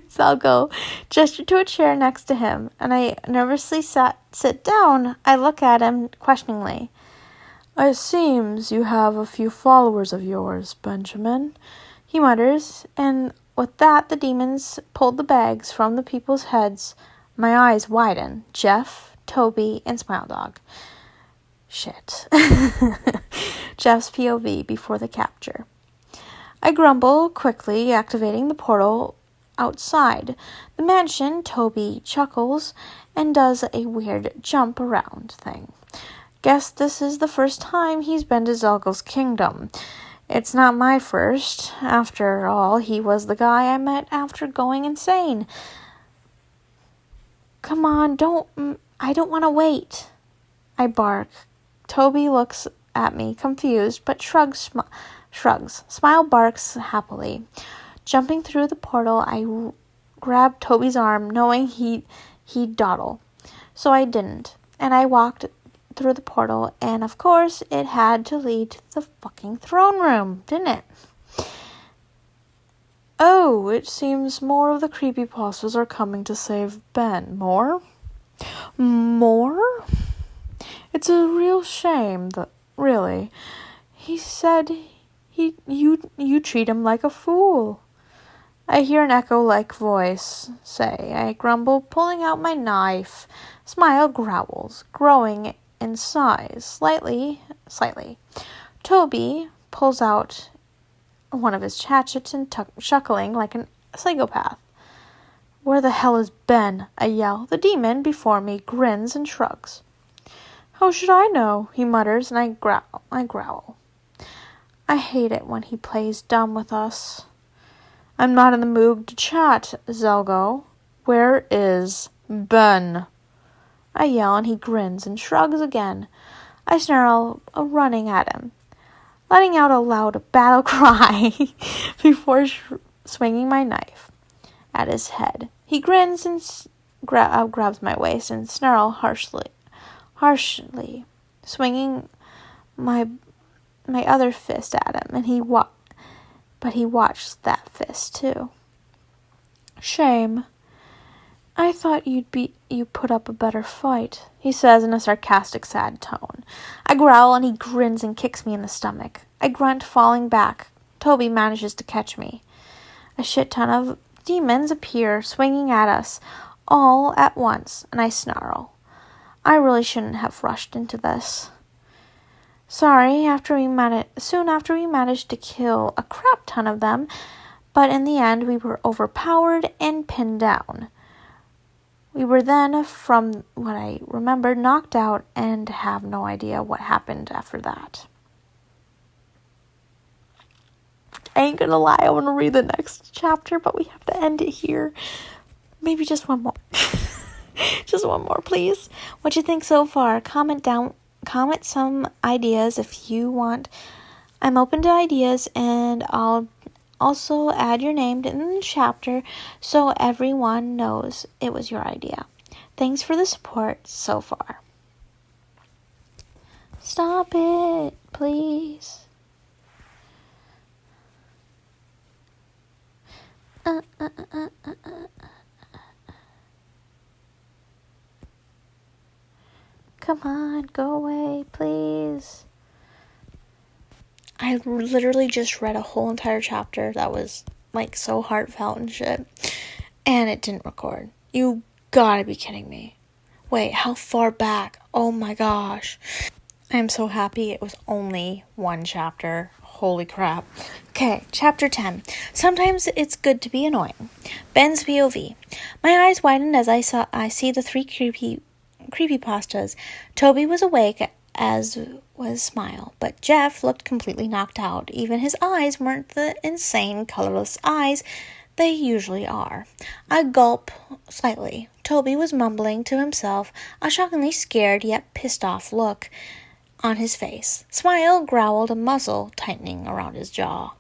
Zelgo gestured to a chair next to him, and I nervously sit down. I look at him questioningly. It seems you have a few followers of yours, Benjamin, he mutters, and with that the demons pulled the bags from the people's heads. My eyes widen. Jeff, Toby, and Smile Dog. Shit. Jeff's POV before the capture. I grumble, quickly activating the portal outside the mansion. Toby chuckles and does a weird jump around thing. Guess this is the first time he's been to Zelgo's kingdom. It's not my first. After all, he was the guy I met after going insane. Come on, I don't want to wait. I bark. Toby looks at me, confused, but shrugs. Smile barks happily. Jumping through the portal, I grabbed Toby's arm, knowing he'd dawdle. So I didn't, and I walked through the portal, and of course, it had to lead to the fucking throne room, didn't it? Oh, it seems more of the creepypastas are coming to save Ben. More? It's a real shame that, really. He said you treat him like a fool. I hear an echo-like voice say. I grumble, pulling out my knife. Smile growls, growing in size, slightly. Toby pulls out one of his hatchets and chuckling like a psychopath. Where the hell is Ben? I yell. The demon before me grins and shrugs. How should I know? He mutters, and I growl. I hate it when he plays dumb with us. I'm not in the mood to chat, Zelgo. Where is Ben? I yell, and he grins and shrugs again. I snarl, running at him, letting out a loud battle cry before swinging my knife at his head. He grins and grabs my waist and snarls harshly, swinging my other fist at him, and he watched that fist too. Shame. I thought you put up a better fight, he says in a sarcastic, sad tone. I growl, and he grins and kicks me in the stomach. I grunt, falling back. Toby manages to catch me. A shit ton of demons appear, swinging at us all at once, and I snarl. I really shouldn't have rushed into this. Sorry, soon after we managed to kill a crap ton of them, but in the end we were overpowered and pinned down. We were then, from what I remember, knocked out and have no idea what happened after that. I ain't gonna lie, I want to read the next chapter, but we have to end it here. Maybe just one more. Just one more, please. What you think so far? Comment some ideas if you want. I'm open to ideas, and I'll also add your name in the chapter so everyone knows it was your idea. Thanks for the support so far. Stop it, please. Come on, go away, please. I literally just read a whole entire chapter that was like so heartfelt and shit, and it didn't record. You gotta be kidding me. Wait, how far back? Oh my gosh. I'm so happy it was only one chapter. Holy crap. Okay, chapter 10. Sometimes it's good to be annoying. Ben's POV. My eyes widened as I see the three creepypastas. Toby was awake, as was Smile, but Jeff looked completely knocked out. Even his eyes weren't the insane, colorless eyes They usually are. I gulp slightly. Toby was mumbling to himself, a shockingly scared yet pissed off look on his face. Smile growled, a muscle tightening around his jaw.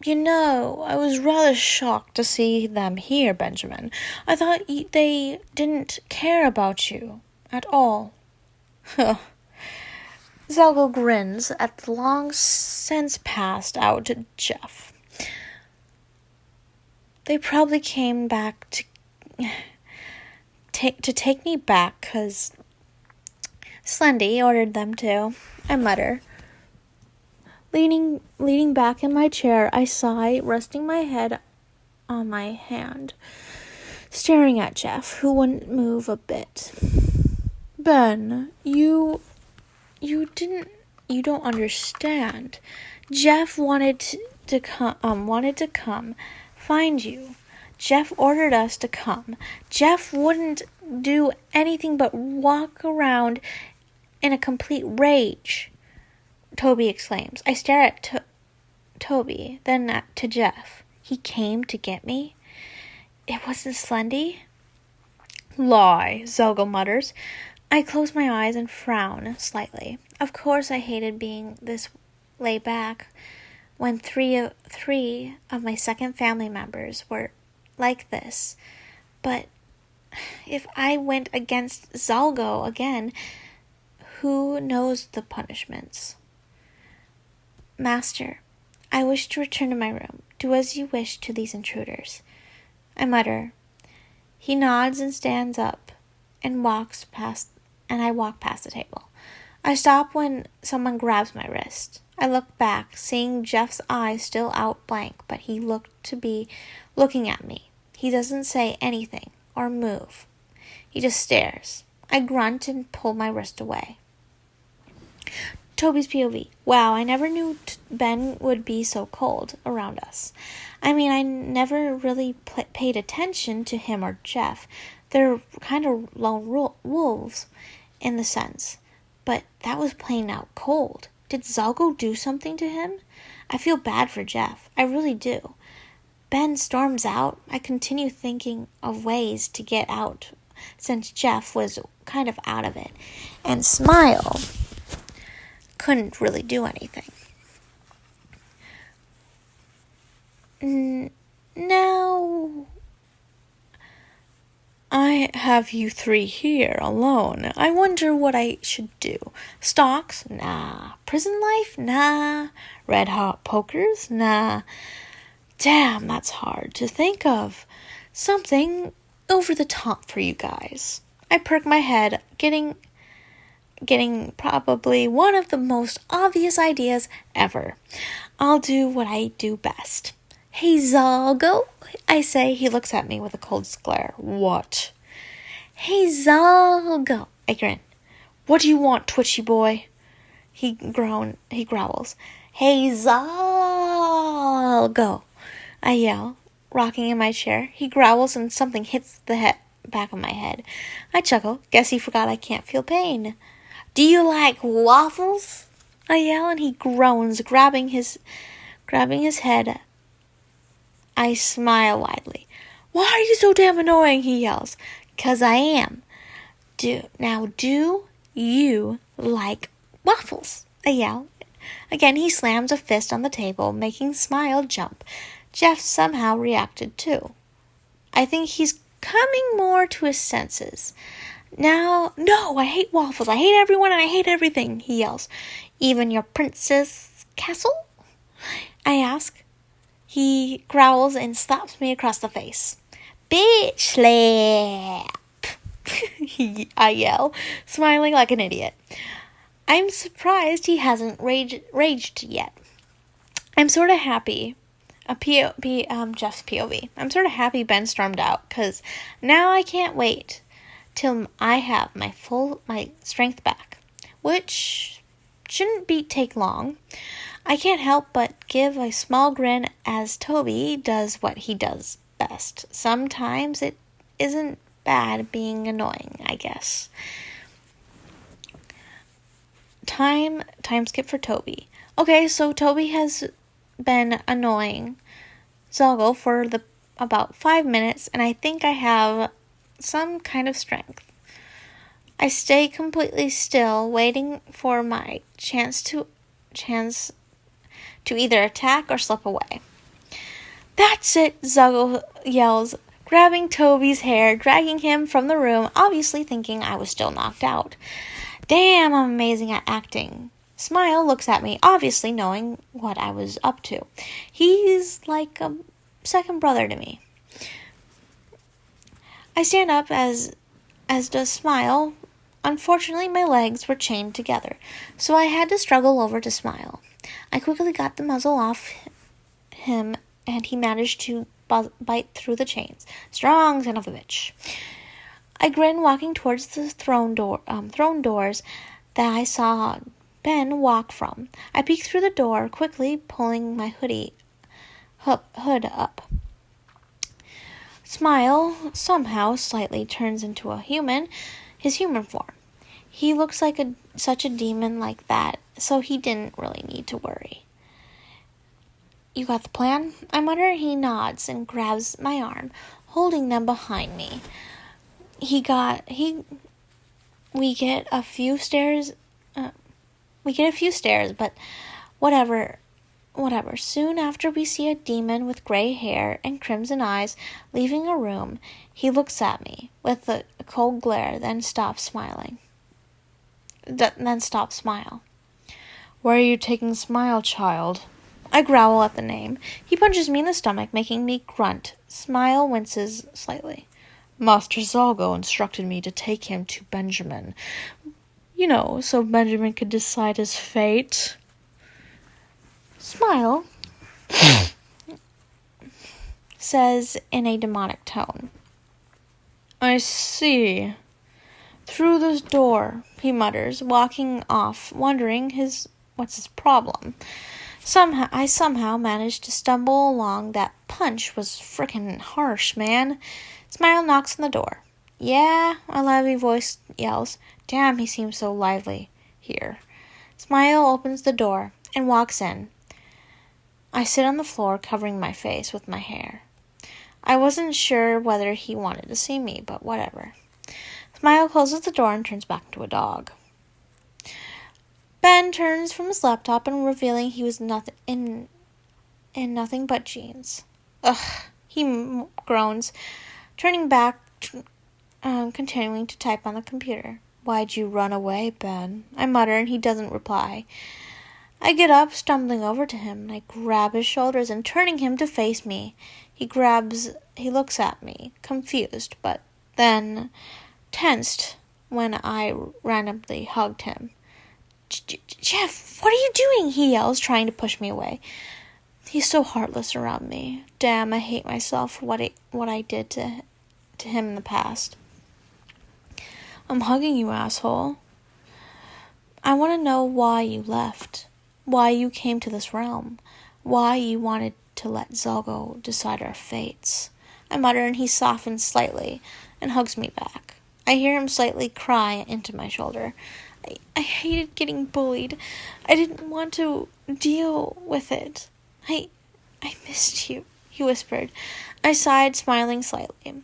You know, I was rather shocked to see them here, Benjamin. I thought they didn't care about you at all. Zelgo grins at the long since passed out Jeff. They probably came back to take me back, 'cause Slendy ordered them to, I mutter. Leaning back in my chair, I sigh, resting my head on my hand, staring at Jeff, who wouldn't move a bit. Ben, you don't understand. Jeff wanted to come find you. Jeff ordered us to come. Jeff wouldn't do anything but walk around in a complete rage, Toby exclaims. I stare at Toby, then to Jeff. He came to get me? It wasn't Slendy? Lie, Zelgo mutters. I close my eyes and frown slightly. Of course I hated being this laid back when three of my second family members were like this. But if I went against Zelgo again, who knows the punishments? Master, I wish to return to my room. Do as you wish to these intruders. I mutter. He nods and stands up and I walk past the table. I stop when someone grabs my wrist. I look back, seeing Jeff's eyes still out blank, but he looked to be looking at me. He doesn't say anything or move. He just stares. I grunt and pull my wrist away. Toby's POV. Wow, I never knew Ben would be so cold around us. I mean, I never really paid attention to him or Jeff. They're kind of lone wolves in the sense. But that was plain out cold. Did Zelgo do something to him? I feel bad for Jeff. I really do. Ben storms out. I continue thinking of ways to get out since Jeff was kind of out of it. And Smile couldn't really do anything. Now I have you three here alone. I wonder what I should do. Stocks? Nah. Prison life? Nah. Red hot pokers? Nah. Damn, that's hard to think of. Something over the top for you guys. I perk my head, getting probably one of the most obvious ideas ever. I'll do what I do best. Hey, Zelgo, I say. He looks at me with a cold glare. What? Hey, Zelgo, I grin. What do you want, twitchy boy? He growls. Hey, Zelgo, I yell, rocking in my chair. He growls and something hits the back of my head. I chuckle. Guess he forgot I can't feel pain. Do you like waffles? I yell, and he groans, grabbing his head. I smile widely. Why are you so damn annoying? He yells. 'Cause I am. Do you like waffles? I yell. Again, he slams a fist on the table, making Smile jump. Jeff somehow reacted too. I think he's coming more to his senses. Now, no, I hate waffles. I hate everyone and I hate everything, he yells. Even your princess castle? I ask. He growls and slaps me across the face. Bitch slap! I yell, smiling like an idiot. I'm surprised he hasn't raged yet. I'm sort of happy. Jeff's POV. I'm sort of happy Ben stormed out, because now I can't wait till I have my strength back, which shouldn't take long. I can't help but give a small grin as Toby does what he does best. Sometimes it isn't bad being annoying, I guess. Time skip for Toby. Okay, so Toby has been annoying Zoggle for about 5 minutes, and I think I have some kind of strength. I stay completely still, waiting for my chance to either attack or slip away. That's it, Zoggle yells, grabbing Toby's hair, dragging him from the room, obviously thinking I was still knocked out. Damn, I'm amazing at acting. Smile looks at me, obviously knowing what I was up to. He's like a second brother to me. I stand up as does Smile. Unfortunately, my legs were chained together, so I had to struggle over to Smile. I quickly got the muzzle off him, and he managed to bite through the chains. Strong son of a bitch. I grin, walking towards the throne doors that I saw Ben walk from. I peek through the door, quickly pulling my hood up. Smile somehow slightly turns into his human form. He looks like such a demon like that, so he didn't really need to worry. You got the plan? I mutter. He nods and grabs my arm, holding them behind me. We get a few stairs, but whatever. Soon after, we see a demon with gray hair and crimson eyes leaving a room. He looks at me with a cold glare, then stops smiling. Where are you taking Smile, child? I growl at the name. He punches me in the stomach, making me grunt. Smile winces slightly. Master Zoggle instructed me to take him to Benjamin. So Benjamin could decide his fate. Smile says in a demonic tone. I see. Through this door, he mutters, walking off, wondering what's his problem. I somehow managed to stumble along. That punch was frickin' harsh, man. Smile knocks on the door. Yeah, a lively voice yells. Damn, he seems so lively here. Smile opens the door and walks in. I sit on the floor, covering my face with my hair. I wasn't sure whether he wanted to see me, but whatever. Smile closes the door and turns back into a dog. Ben turns from his laptop and revealing he was in nothing but jeans. Ugh, he groans, turning back, continuing to type on the computer. Why'd you run away, Ben? I mutter, and he doesn't reply. I get up, stumbling over to him, and I grab his shoulders and turning him to face me. He looks at me, confused, but then tensed when I randomly hugged him. Jeff, what are you doing? He yells, trying to push me away. He's so heartless around me. Damn, I hate myself for what I did to him in the past. I'm hugging you, asshole. I want to know why you left. Why you came to this realm. Why you wanted to let Zoggle decide our fates. I mutter, and he softens slightly and hugs me back. I hear him slightly cry into my shoulder. I hated getting bullied. I didn't want to deal with it. I missed you, he whispered. I sighed, smiling slightly.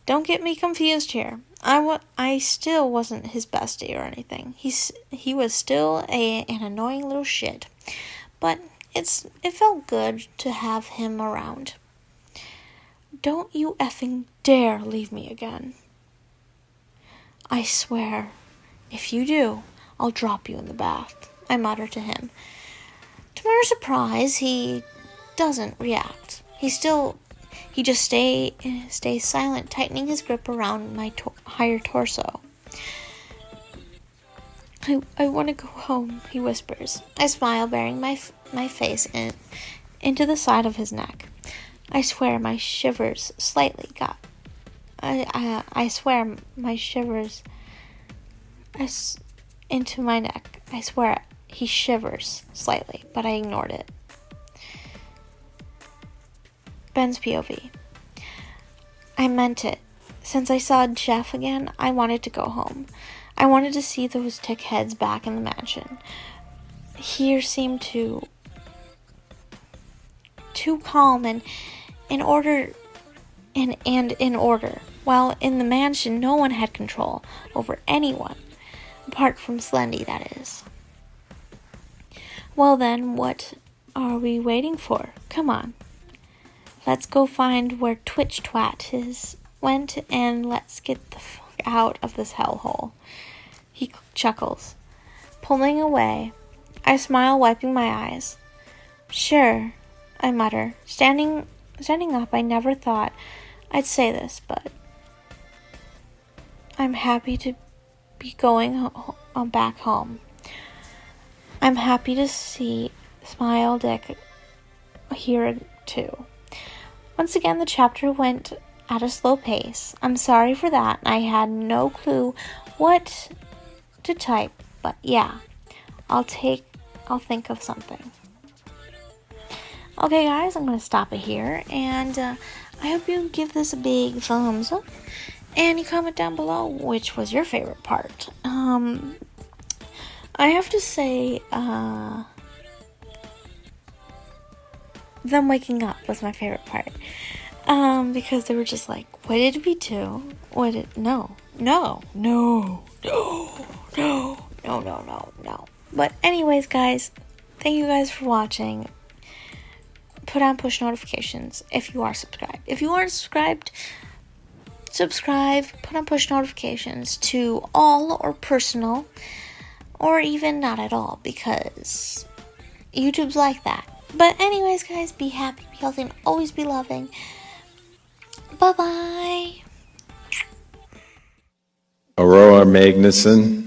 Don't get me confused here. I still wasn't his bestie or anything. He was still an annoying little shit. But it felt good to have him around. Don't you effing dare leave me again. I swear, if you do, I'll drop you in the bath, I mutter to him. To my surprise, he doesn't react. He just stays silent, tightening his grip around my higher torso. I want to go home, he whispers. I smile, burying my face into the side of his neck. I swear my shivers slightly got. I swear my shivers into my neck. I swear he shivers slightly, but I ignored it. Ben's POV. I meant it. Since I saw Jeff again, I wanted to go home. I wanted to see those tick heads back in the mansion. Here seemed to too calm and in order. While in the mansion, no one had control over anyone, apart from Slendy, that is. Well then, what are we waiting for? Come on. Let's go find where Twitch Twat went, and let's get the fuck out of this hellhole. He chuckles. Pulling away, I smile, wiping my eyes. Sure, I mutter. Standing up, I never thought I'd say this, but I'm happy to be going back home. I'm happy to smile Dick here too. Once again, the chapter went at a slow pace. I'm sorry for that. I had no clue what to type, but yeah, I'll think of something. Okay, guys, I'm going to stop it here, and I hope you give this a big thumbs up, and you comment down below which was your favorite part. I have to say, them waking up was my favorite part, because they were just like, what did we do? No. But anyways, guys, thank you guys for watching. Put on push notifications if you are subscribed. If you aren't subscribed, subscribe. Put on push notifications to all or personal, or even not at all, because YouTube's like that. But anyways, guys, be happy, be healthy, and always be loving. Bye-bye. Aurora Magnuson.